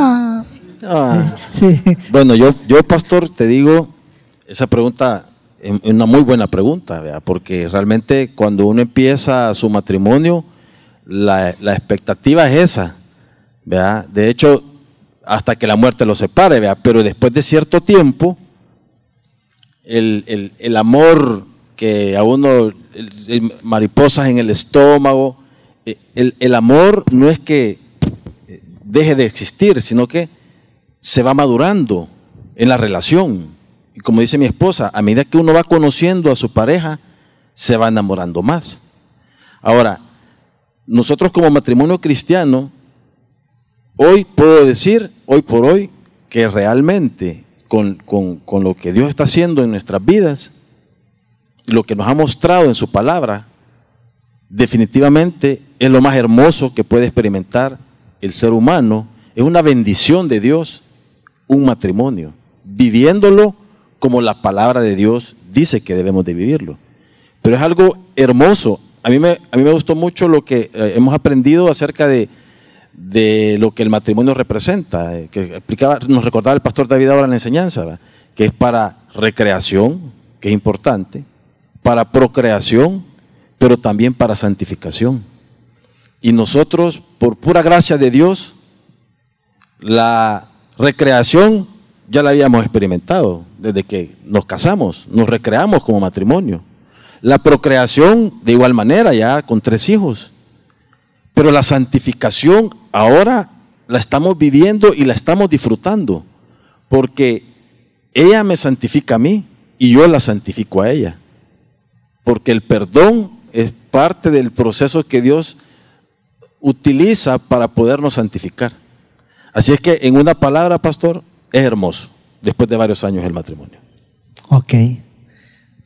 Sí. Bueno, yo, pastor, te digo, esa pregunta es una muy buena pregunta, ¿verdad? Porque realmente cuando uno empieza su matrimonio, la expectativa es esa, ¿verdad? De hecho, hasta que la muerte los separe, ¿verdad? Pero después de cierto tiempo, el amor que a uno, mariposas en el estómago, el amor no es que deje de existir, sino que se va madurando en la relación. Y como dice mi esposa, a medida que uno va conociendo a su pareja, se va enamorando más. Ahora, nosotros como matrimonio cristiano, hoy puedo decir, hoy por hoy, que realmente con lo que Dios está haciendo en nuestras vidas, lo que nos ha mostrado en su palabra, definitivamente es lo más hermoso que puede experimentar el ser humano. Es una bendición de Dios, un matrimonio, viviéndolo como la palabra de Dios dice que debemos de vivirlo. Pero es algo hermoso. A mí me gustó mucho lo que hemos aprendido acerca de lo que el matrimonio representa, que explicaba, nos recordaba el pastor David ahora en la enseñanza, ¿verdad? Que es para recreación, que es importante, para procreación, pero también para santificación. Y nosotros, por pura gracia de Dios, la recreación ya la habíamos experimentado desde que nos casamos, nos recreamos como matrimonio. La procreación de igual manera, ya con 3 hijos. Pero la santificación ahora la estamos viviendo y la estamos disfrutando, porque ella me santifica a mí y yo la santifico a ella. Porque el perdón es parte del proceso que Dios utiliza para podernos santificar. Así es que, en una palabra, pastor, es hermoso, después de varios años el matrimonio. Ok.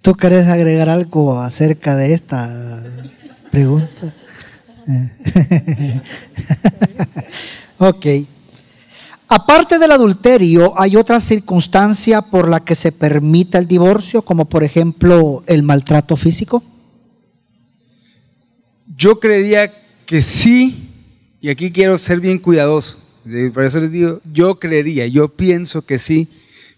¿Tú querés agregar algo acerca de esta pregunta? Ok. Aparte del adulterio, ¿hay otra circunstancia por la que se permita el divorcio, como por ejemplo el maltrato físico? Yo creería que sí, y aquí quiero ser bien cuidadoso. Por eso les digo, yo pienso que sí,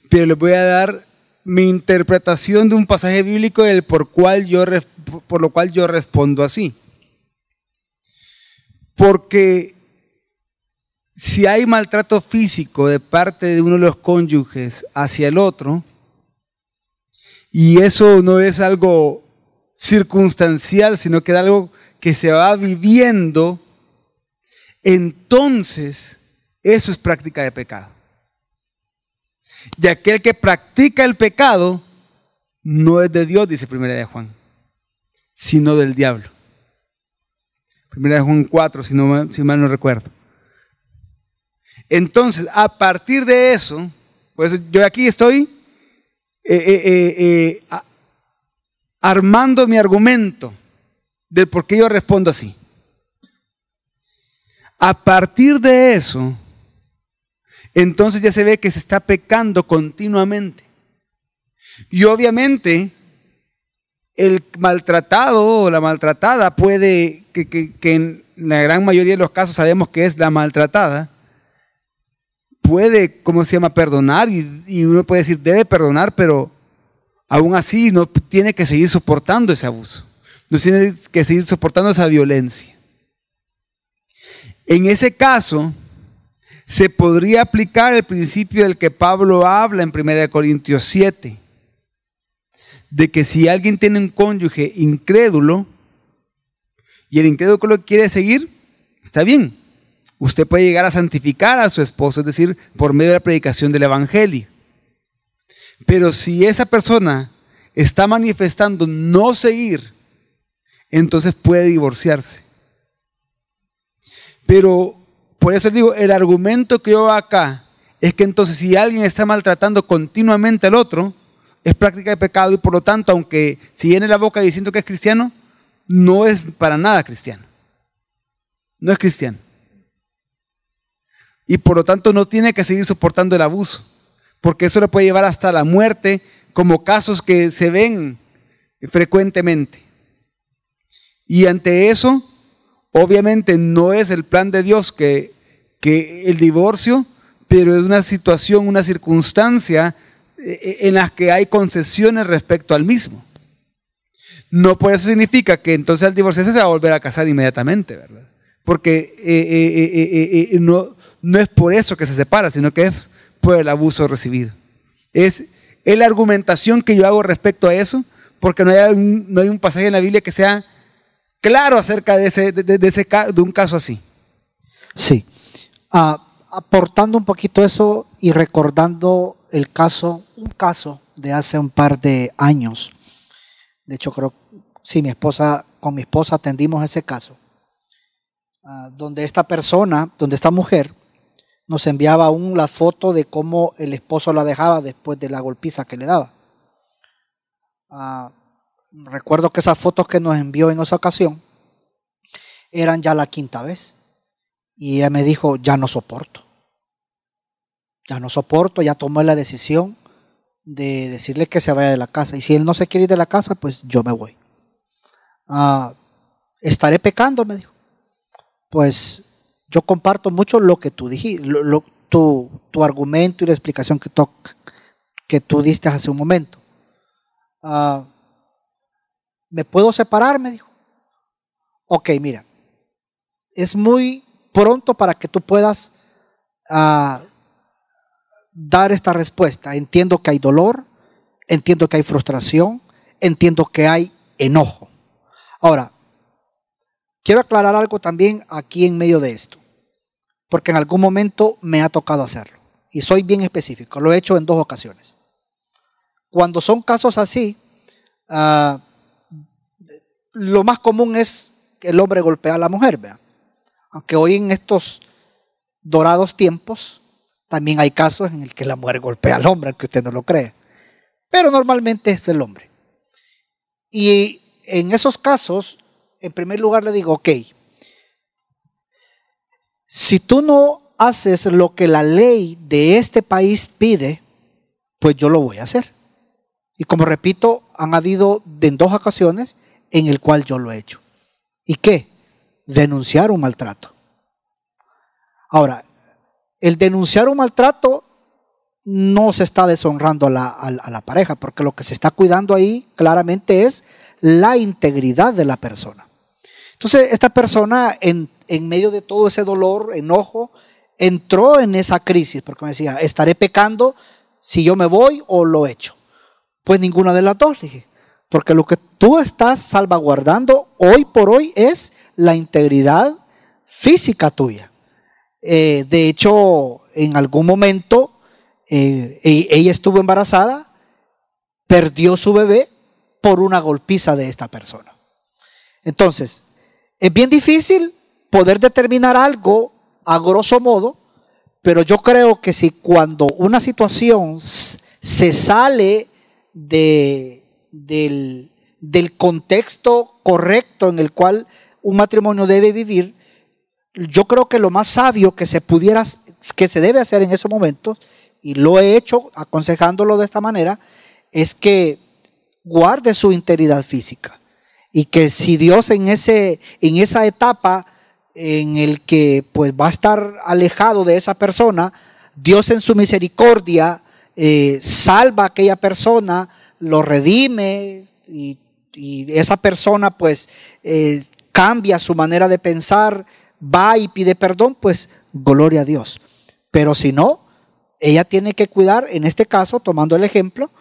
pero les voy a dar mi interpretación de un pasaje bíblico por lo cual yo respondo así. Porque si hay maltrato físico de parte de uno de los cónyuges hacia el otro, y eso no es algo circunstancial, sino que es algo que se va viviendo, entonces eso es práctica de pecado. Y aquel que practica el pecado no es de Dios, dice 1 de Juan, sino del diablo. 1 de Juan 4, si mal no recuerdo. Entonces, a partir de eso, pues yo aquí estoy armando mi argumento del por qué yo respondo así. A partir de eso, entonces ya se ve que se está pecando continuamente. Y obviamente, el maltratado o la maltratada puede, que en la gran mayoría de los casos sabemos que es la maltratada, puede, perdonar, y uno puede decir, debe perdonar, pero aún así no tiene que seguir soportando ese abuso, no tiene que seguir soportando esa violencia. En ese caso, se podría aplicar el principio del que Pablo habla en 1 Corintios 7, de que si alguien tiene un cónyuge incrédulo y el incrédulo quiere seguir, está bien. Usted puede llegar a santificar a su esposo, es decir, por medio de la predicación del evangelio. Pero si esa persona está manifestando no seguir, entonces puede divorciarse. Pero por eso digo, el argumento que yo hago acá es que entonces si alguien está maltratando continuamente al otro, es práctica de pecado, y por lo tanto, aunque si llene la boca diciendo que es cristiano, no es para nada cristiano. No es cristiano. Y por lo tanto no tiene que seguir soportando el abuso, porque eso le puede llevar hasta la muerte, como casos que se ven frecuentemente. Y ante eso, obviamente no es el plan de Dios que el divorcio, pero es una situación, una circunstancia en la que hay concesiones respecto al mismo. No por eso significa que entonces al divorciarse se va a volver a casar inmediatamente, ¿verdad? Porque no es por eso que se separa, sino que es por el abuso recibido. Es la argumentación que yo hago respecto a eso, porque no hay un pasaje en la Biblia que sea claro acerca de un caso así. Sí. Aportando un poquito eso y recordando un caso de hace un par de años. De hecho, creo, sí, con mi esposa atendimos ese caso. donde esta persona, donde esta mujer nos enviaba aún la foto de cómo el esposo la dejaba después de la golpiza que le daba. Recuerdo que esas fotos que nos envió en esa ocasión eran ya la 5ª vez. Y ella me dijo, ya no soporto, ya tomé la decisión de decirle que se vaya de la casa. Y si él no se quiere ir de la casa, pues yo me voy. Estaré pecando, me dijo. Pues yo comparto mucho lo que tú dijiste, tu argumento y la explicación que tú diste hace un momento. ¿Me puedo separar? Me dijo. Ok, mira, es muy pronto para que tú puedas dar esta respuesta. Entiendo que hay dolor, entiendo que hay frustración, entiendo que hay enojo. Ahora, quiero aclarar algo también aquí en medio de esto, porque en algún momento me ha tocado hacerlo. Y soy bien específico, lo he hecho en 2 ocasiones. Cuando son casos así, lo más común es que el hombre golpea a la mujer, ¿vea? Aunque hoy en estos dorados tiempos también hay casos en el que la mujer golpea al hombre, aunque usted no lo cree. Pero normalmente es el hombre. Y en esos casos, en primer lugar le digo, ok, si tú no haces lo que la ley de este país pide, pues yo lo voy a hacer. Y como repito, han habido en 2 ocasiones en el cual yo lo he hecho. ¿Y qué? Denunciar un maltrato. Ahora, el denunciar un maltrato no se está deshonrando a la pareja, porque lo que se está cuidando ahí claramente es la integridad de la persona. Entonces, esta persona en medio de todo ese dolor, enojo, entró en esa crisis, porque me decía, ¿estaré pecando si yo me voy o lo echo? Pues ninguna de las dos, dije, porque lo que tú estás salvaguardando hoy por hoy es la integridad física tuya. De hecho, en algún momento ella estuvo embarazada, perdió su bebé por una golpiza de esta persona. Entonces, es bien difícil poder determinar algo a grosso modo, pero yo creo que si cuando una situación se sale del contexto correcto en el cual un matrimonio debe vivir, yo creo que lo más sabio que se debe hacer en esos momentos, y lo he hecho aconsejándolo de esta manera, es que guarde su integridad física. Y que si Dios en esa etapa en el que pues va a estar alejado de esa persona, Dios en su misericordia salva a aquella persona, lo redime y esa persona pues cambia su manera de pensar, va y pide perdón, pues gloria a Dios. Pero si no, ella tiene que cuidar, en este caso, tomando el ejemplo,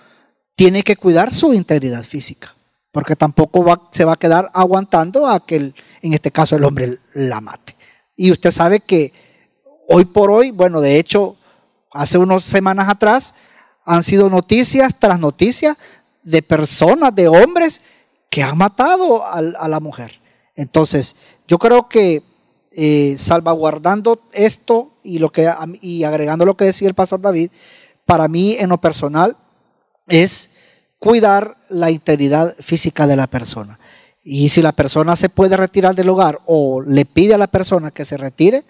tiene que cuidar su integridad física, porque tampoco se va a quedar aguantando a que en este caso el hombre la mate. Y usted sabe que hoy por hoy, bueno, de hecho, hace unas semanas atrás han sido noticias tras noticias de personas, de hombres que han matado a la mujer. Entonces, yo creo que salvaguardando esto y agregando lo que decía el pastor David, para mí en lo personal es cuidar la integridad física de la persona. Y si la persona se puede retirar del hogar o le pide a la persona que se retire,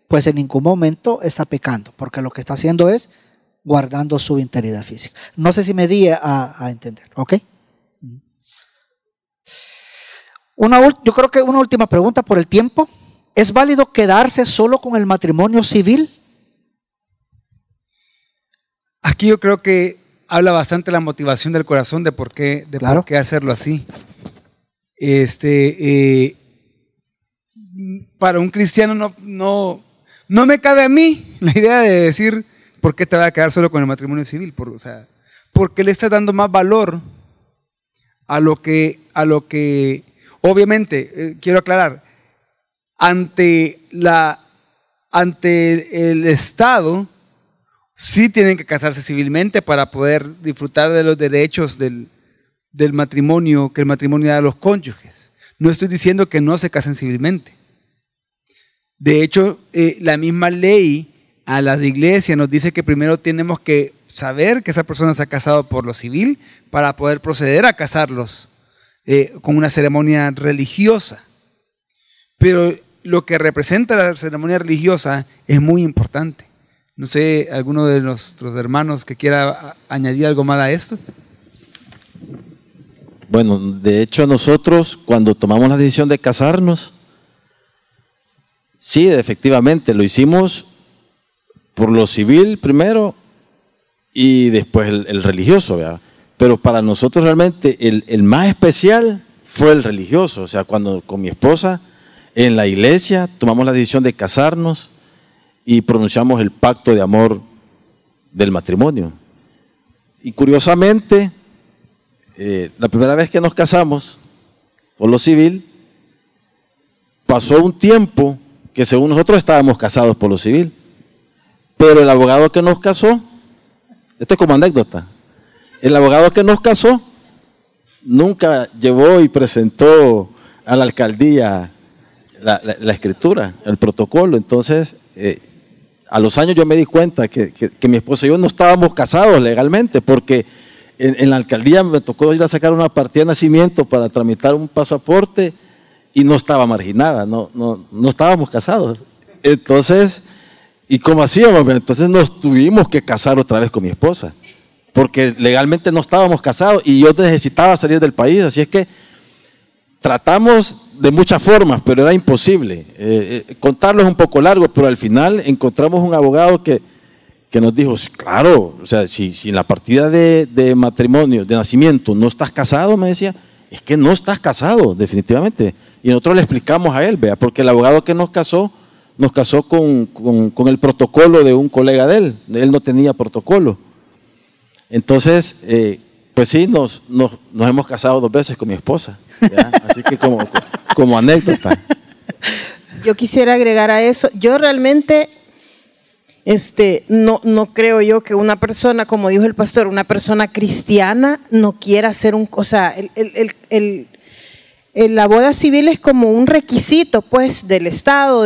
pues en ningún momento está pecando, porque lo que está haciendo es guardando su integridad física. No sé si me di a entender, ¿ok? Yo creo que una última pregunta por el tiempo. ¿Es válido quedarse solo con el matrimonio civil? Aquí yo creo que habla bastante la motivación del corazón de por qué hacerlo así. Para un cristiano no me cabe a mí la idea de decir por qué te vas a quedar solo con el matrimonio civil, porque le estás dando más valor a lo que obviamente, quiero aclarar, ante el Estado sí tienen que casarse civilmente para poder disfrutar de los derechos del matrimonio, que el matrimonio da a los cónyuges. No estoy diciendo que no se casen civilmente, De hecho, la misma ley a las iglesias nos dice que primero tenemos que saber que esa persona se ha casado por lo civil para poder proceder a casarlos con una ceremonia religiosa. Pero lo que representa la ceremonia religiosa es muy importante. No sé, alguno de nuestros hermanos que quiera añadir algo más a esto. Bueno, de hecho nosotros cuando tomamos la decisión de casarnos, sí, efectivamente, lo hicimos por lo civil primero y después el religioso, ¿verdad? Pero para nosotros realmente el más especial fue el religioso. O sea, cuando con mi esposa en la iglesia tomamos la decisión de casarnos y pronunciamos el pacto de amor del matrimonio. Y curiosamente, la primera vez que nos casamos por lo civil, pasó un tiempo que según nosotros estábamos casados por lo civil, pero el abogado que nos casó, esto es como anécdota, el abogado que nos casó nunca llevó y presentó a la alcaldía la escritura, el protocolo. Entonces, a los años yo me di cuenta que mi esposa y yo no estábamos casados legalmente, porque en la alcaldía me tocó ir a sacar una partida de nacimiento para tramitar un pasaporte y no estaba marginada, no estábamos casados. Entonces, ¿y cómo hacíamos? Entonces nos tuvimos que casar otra vez con mi esposa, porque legalmente no estábamos casados y yo necesitaba salir del país, así es que tratamos de muchas formas, pero era imposible. Contarlo es un poco largo, pero al final encontramos un abogado que nos dijo, claro, o sea, si en la partida de matrimonio, de nacimiento, no estás casado, me decía, es que no estás casado, definitivamente. Y nosotros le explicamos a él, vea, porque el abogado que nos casó con el protocolo de un colega de él no tenía protocolo. Entonces, pues sí, nos hemos casado 2 veces con mi esposa, ¿ya? Así que como anécdota. Yo quisiera agregar a eso, yo realmente no creo yo que una persona, como dijo el pastor, una persona cristiana no quiera hacer o sea, la boda civil es como un requisito pues del Estado,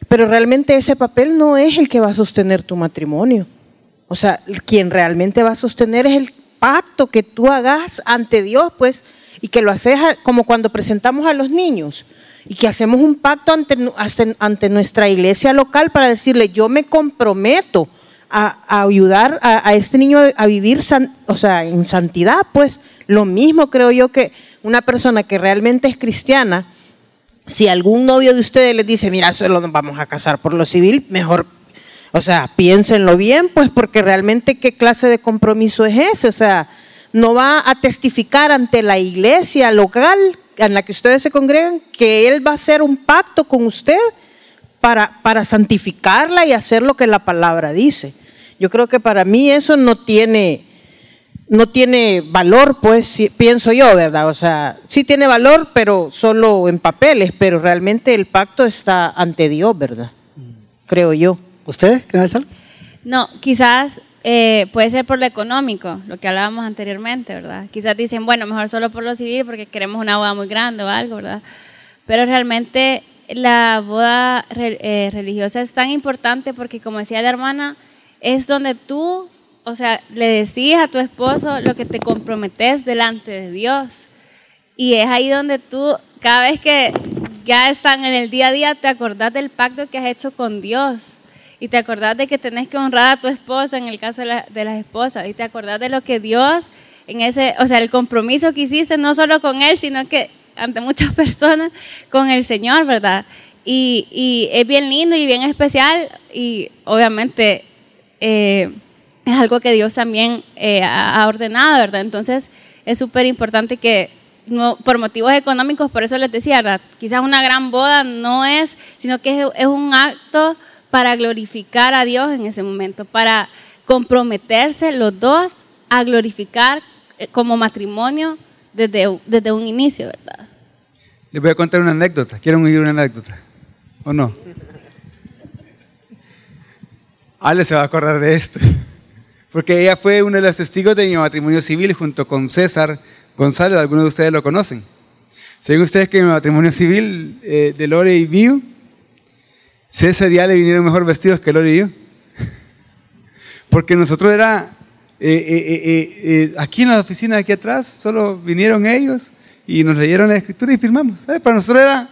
pero realmente ese papel no es el que va a sostener tu matrimonio. O sea, quien realmente va a sostener es el pacto que tú hagas ante Dios, pues, y que lo haces como cuando presentamos a los niños y que hacemos un pacto ante nuestra iglesia local para decirle, yo me comprometo a ayudar a este niño a vivir en santidad. Pues lo mismo creo yo que una persona que realmente es cristiana, si algún novio de ustedes les dice, mira, solo nos vamos a casar por lo civil, mejor, o sea, piénsenlo bien, pues, porque realmente qué clase de compromiso es ese. O sea, no va a testificar ante la iglesia local en la que ustedes se congregan que él va a hacer un pacto con usted para santificarla y hacer lo que la palabra dice. Yo creo que para mí eso no tiene valor, pues, pienso yo, ¿verdad? O sea, sí tiene valor, pero solo en papeles, pero realmente el pacto está ante Dios, ¿verdad? Creo yo. ¿Usted, Sal? No, quizás puede ser por lo económico, lo que hablábamos anteriormente, ¿verdad? Quizás dicen, bueno, mejor solo por lo civil porque queremos una boda muy grande o algo, ¿verdad? Pero realmente la boda religiosa es tan importante porque, como decía la hermana, es donde tú, o sea, le decís a tu esposo lo que te comprometes delante de Dios. Y es ahí donde tú, cada vez que ya están en el día a día, te acordás del pacto que has hecho con Dios. Y te acordás de que tenés que honrar a tu esposa en el caso de las esposas. Y te acordás de lo que Dios, o sea, el compromiso que hiciste, no solo con Él, sino que ante muchas personas, con el Señor, ¿verdad? Y es bien lindo y bien especial. Y obviamente es algo que Dios también ha ordenado, ¿verdad? Entonces es súper importante que, no, por motivos económicos, por eso les decía, ¿verdad? Quizás una gran boda no es, sino que es un acto para glorificar a Dios en ese momento, para comprometerse los dos a glorificar como matrimonio desde un inicio, ¿verdad? Les voy a contar una anécdota. ¿Quieren oír una anécdota? ¿O no? Ale se va a acordar de esto, porque ella fue una de las testigos de mi matrimonio civil junto con César González. Algunos de ustedes lo conocen. ¿Saben ustedes que mi matrimonio civil de Lore y mío César y Ale vinieron mejor vestidos que Lori y yo. Porque nosotros era, aquí en la oficina de aquí atrás, solo vinieron ellos y nos leyeron la escritura y firmamos. Para nosotros era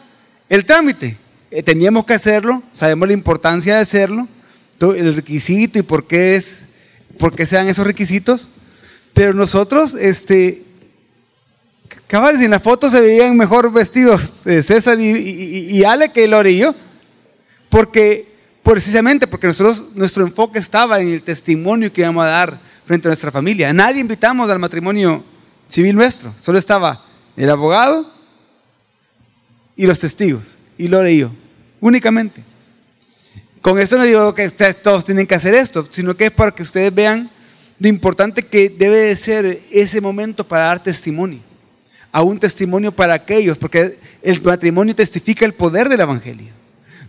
el trámite. Teníamos que hacerlo, sabemos la importancia de hacerlo, todo el requisito y por qué se dan esos requisitos. Pero nosotros, cabales, en la foto se veían mejor vestidos César y Ale que Lori y yo. Precisamente porque nuestro enfoque estaba en el testimonio que íbamos a dar frente a nuestra familia. A nadie invitamos al matrimonio civil nuestro, solo estaba el abogado y los testigos, y Lore y yo, únicamente. Con eso no digo que todos tienen que hacer esto, sino que es para que ustedes vean lo importante que debe de ser ese momento para dar testimonio, a un testimonio para aquellos, porque el matrimonio testifica el poder del evangelio.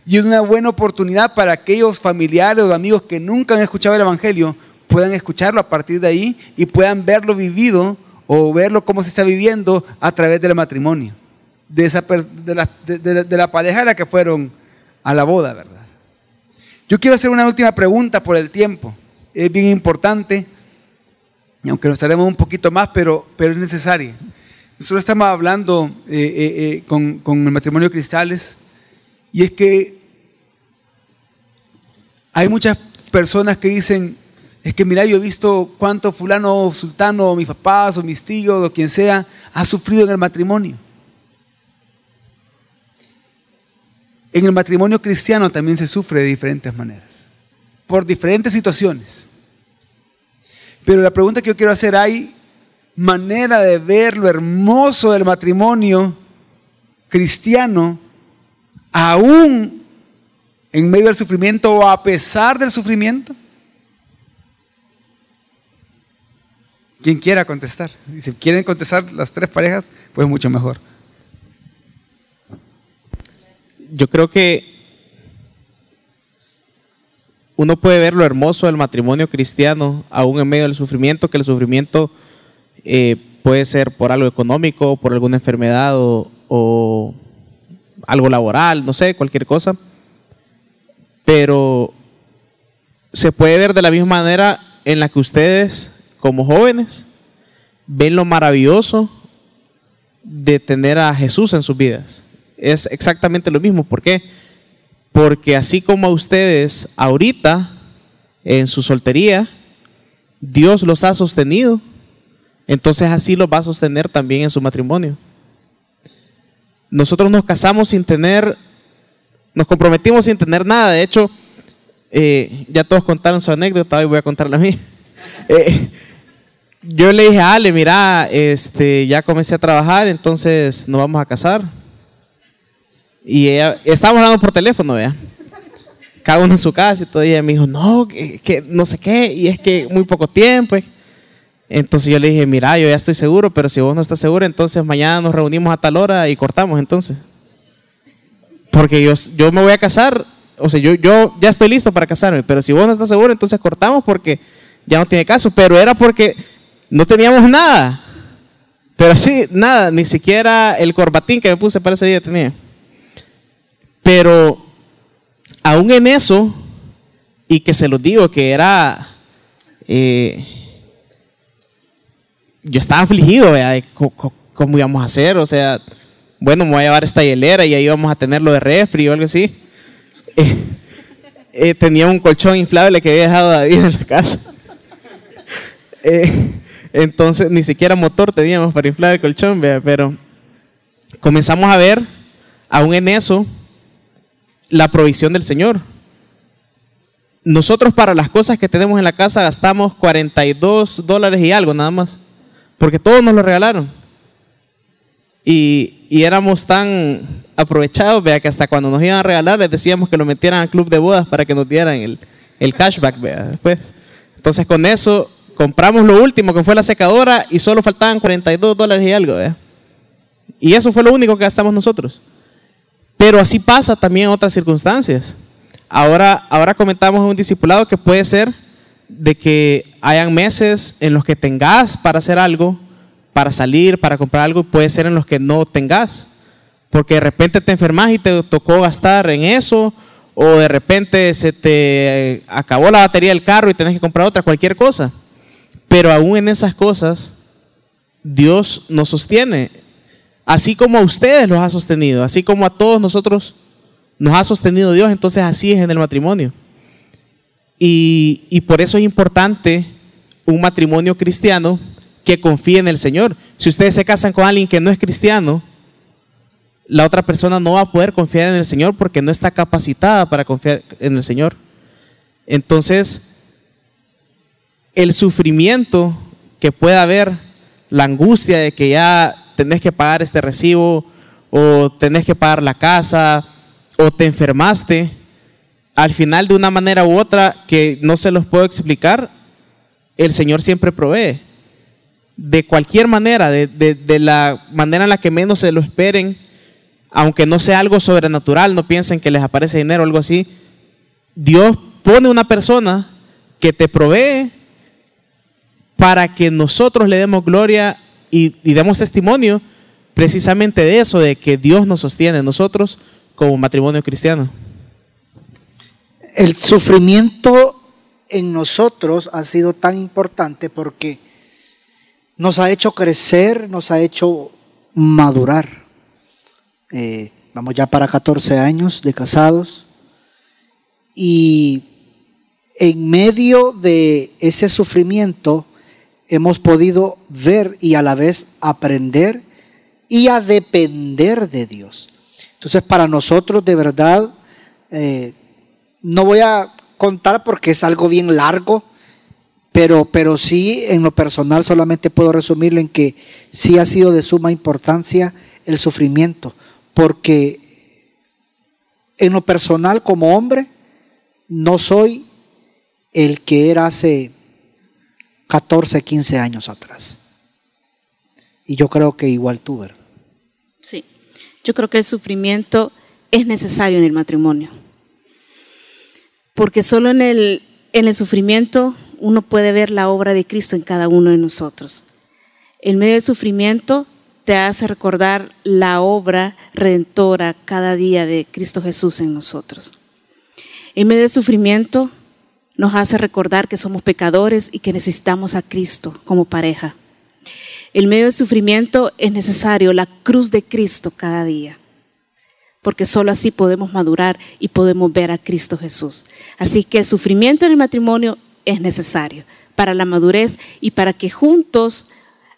Y es una buena oportunidad para aquellos familiares o amigos que nunca han escuchado el evangelio, puedan escucharlo a partir de ahí y puedan verlo vivido o verlo cómo se está viviendo a través del matrimonio, de la pareja a la que fueron a la boda, ¿verdad? Yo quiero hacer una última pregunta por el tiempo, es bien importante, y aunque nos tardemos un poquito más, pero es necesaria. Nosotros estamos hablando con el matrimonio Cristales, y es que hay muchas personas que dicen, es que mira, yo he visto cuánto fulano o sultano, o mis papás, o mis tíos, o quien sea, ha sufrido en el matrimonio. En el matrimonio cristiano también se sufre de diferentes maneras, por diferentes situaciones. Pero la pregunta que yo quiero hacer, ¿hay manera de ver lo hermoso del matrimonio cristiano aún en medio del sufrimiento o a pesar del sufrimiento? Quien quiera contestar. Y si quieren contestar las tres parejas, pues mucho mejor. Yo creo que uno puede ver lo hermoso del matrimonio cristiano aún en medio del sufrimiento, que el sufrimiento puede ser por algo económico, por alguna enfermedad o algo laboral, no sé, cualquier cosa. Pero se puede ver de la misma manera en la que ustedes, como jóvenes, ven lo maravilloso de tener a Jesús en sus vidas. Es exactamente lo mismo. ¿Por qué? Porque así como a ustedes ahorita, en su soltería, Dios los ha sostenido, entonces así los va a sostener también en su matrimonio. Nosotros nos casamos sin tener, nos comprometimos sin tener nada. De hecho, ya todos contaron su anécdota, hoy voy a contar la mía. Yo le dije a Ale, mira, ya comencé a trabajar, entonces nos vamos a casar. Y ella, estábamos hablando por teléfono, ¿vea? Cada uno en su casa y todo. Y ella me dijo, no, que no sé qué, y es que muy poco tiempo. Entonces yo le dije, mira, yo ya estoy seguro, pero si vos no estás seguro, entonces mañana nos reunimos a tal hora y cortamos entonces. Porque yo me voy a casar, o sea, yo ya estoy listo para casarme, pero si vos no estás seguro, entonces cortamos porque ya no tiene caso. Pero era porque no teníamos nada. Pero sí, nada, ni siquiera el corbatín que me puse para ese día tenía. Pero aún en eso, y que se los digo que era, yo estaba afligido, ¿verdad? ¿Cómo íbamos a hacer? O sea, bueno, me voy a llevar esta hielera y ahí vamos a tenerlo de refri o algo así. Tenía un colchón inflable que había dejado David en la casa. Entonces, ni siquiera motor teníamos para inflar el colchón, ¿verdad? Pero comenzamos a ver, aún en eso, la provisión del Señor. Nosotros para las cosas que tenemos en la casa gastamos $42 y algo nada más, porque todos nos lo regalaron. Y éramos tan aprovechados, vea, que hasta cuando nos iban a regalar les decíamos que lo metieran al club de bodas para que nos dieran el cashback, vea, después. Entonces con eso compramos lo último, que fue la secadora, y solo faltaban $42 y algo, vea. Y eso fue lo único que gastamos nosotros. Pero así pasa también en otras circunstancias. Ahora comentamos en un discipulado que puede ser de que hayan meses en los que tengas para hacer algo, para salir, para comprar algo, y puede ser en los que no tengas. Porque de repente te enfermas y te tocó gastar en eso, o de repente se te acabó la batería del carro y tenés que comprar otra, cualquier cosa. Pero aún en esas cosas, Dios nos sostiene, así como a ustedes los ha sostenido, así como a todos nosotros nos ha sostenido Dios. Entonces así es en el matrimonio. Y por eso es importante un matrimonio cristiano que confíe en el Señor. Si ustedes se casan con alguien que no es cristiano, la otra persona no va a poder confiar en el Señor porque no está capacitada para confiar en el Señor. Entonces, el sufrimiento que pueda haber, la angustia de que ya tenés que pagar este recibo, o tenés que pagar la casa, o te enfermaste, al final, de una manera u otra que no se los puedo explicar, el Señor siempre provee. De cualquier manera, de la manera en la que menos se lo esperen, aunque no sea algo sobrenatural, no piensen que les aparece dinero o algo así. Dios pone una persona que te provee para que nosotros le demos gloria y demos testimonio precisamente de eso, de que Dios nos sostiene nosotros como matrimonio cristiano. El sufrimiento en nosotros ha sido tan importante porque nos ha hecho crecer, nos ha hecho madurar. Vamos ya para 14 años de casados, y en medio de ese sufrimiento hemos podido ver y a la vez aprender y a depender de Dios. Entonces, para nosotros, de verdad, no voy a contar porque es algo bien largo, pero sí, en lo personal solamente puedo resumirlo en que sí ha sido de suma importancia el sufrimiento, porque en lo personal, como hombre, no soy el que era hace 14, 15 años atrás. Y yo creo que igual tú, ¿verdad? Sí, yo creo que el sufrimiento es necesario en el matrimonio. Porque solo en el sufrimiento uno puede ver la obra de Cristo en cada uno de nosotros. En medio del sufrimiento te hace recordar la obra redentora cada día de Cristo Jesús en nosotros. En medio del sufrimiento nos hace recordar que somos pecadores y que necesitamos a Cristo como pareja. En medio del sufrimiento es necesario la cruz de Cristo cada día, porque solo así podemos madurar y podemos ver a Cristo Jesús. Así que el sufrimiento en el matrimonio es necesario para la madurez y para que juntos,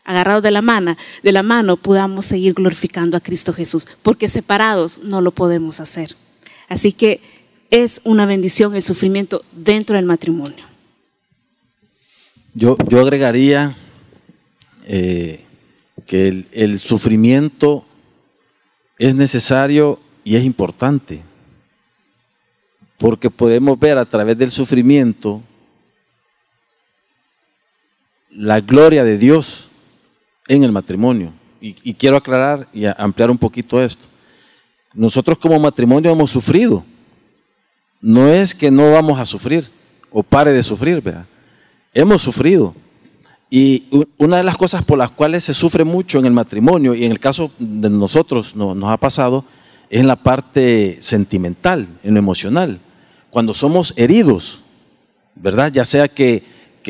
agarrados de la mano, podamos seguir glorificando a Cristo Jesús, porque separados no lo podemos hacer. Así que es una bendición el sufrimiento dentro del matrimonio. Yo agregaría que el sufrimiento es necesario y es importante, porque podemos ver a través del sufrimiento la gloria de Dios en el matrimonio. Y quiero aclarar y ampliar un poquito esto. Nosotros como matrimonio hemos sufrido. No es que no vamos a sufrir o pare de sufrir, ¿verdad? Hemos sufrido. Y una de las cosas por las cuales se sufre mucho en el matrimonio, y en el caso de nosotros nos ha pasado, es en la parte sentimental, en lo emocional. Cuando somos heridos, ¿verdad? Ya sea que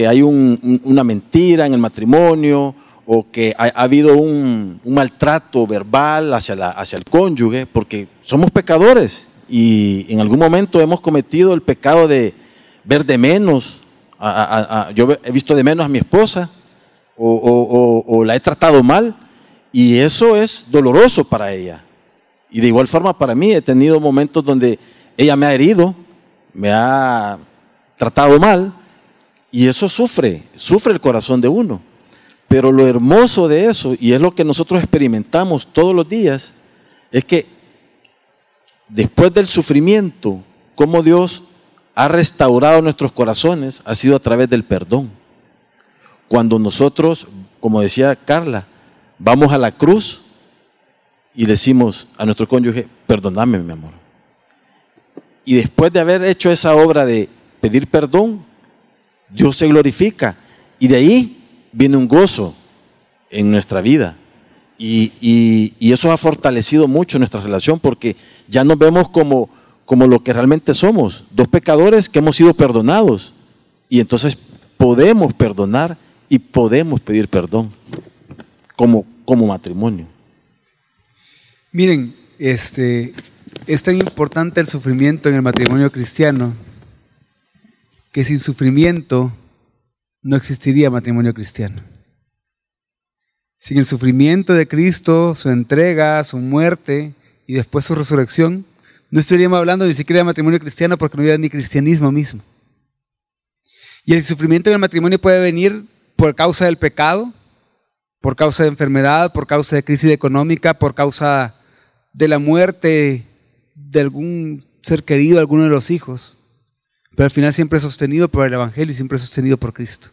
hay una mentira en el matrimonio, o que ha habido un maltrato verbal hacia el cónyuge, porque somos pecadores y en algún momento hemos cometido el pecado de ver de menos. Yo he visto de menos a mi esposa o la he tratado mal, y eso es doloroso para ella. Y de igual forma para mí, he tenido momentos donde ella me ha herido, me ha tratado mal, y eso sufre el corazón de uno. Pero lo hermoso de eso, y es lo que nosotros experimentamos todos los días, es que después del sufrimiento, cómo Dios ha restaurado nuestros corazones, ha sido a través del perdón. Cuando nosotros, como decía Carla, vamos a la cruz y decimos a nuestro cónyuge, perdóname, mi amor. Y después de haber hecho esa obra de pedir perdón, Dios se glorifica, y de ahí viene un gozo en nuestra vida. Y eso ha fortalecido mucho nuestra relación, porque ya nos vemos como como lo que realmente somos, dos pecadores que hemos sido perdonados. Y entonces podemos perdonar y podemos pedir perdón como matrimonio. Miren, es tan importante el sufrimiento en el matrimonio cristiano que sin sufrimiento no existiría matrimonio cristiano. Sin el sufrimiento de Cristo, su entrega, su muerte y después su resurrección, no estaríamos hablando ni siquiera de matrimonio cristiano porque no hubiera ni cristianismo mismo. Y el sufrimiento en el matrimonio puede venir por causa del pecado, por causa de enfermedad, por causa de crisis económica, por causa de la muerte de algún ser querido, alguno de los hijos. Pero al final siempre es sostenido por el Evangelio y siempre es sostenido por Cristo.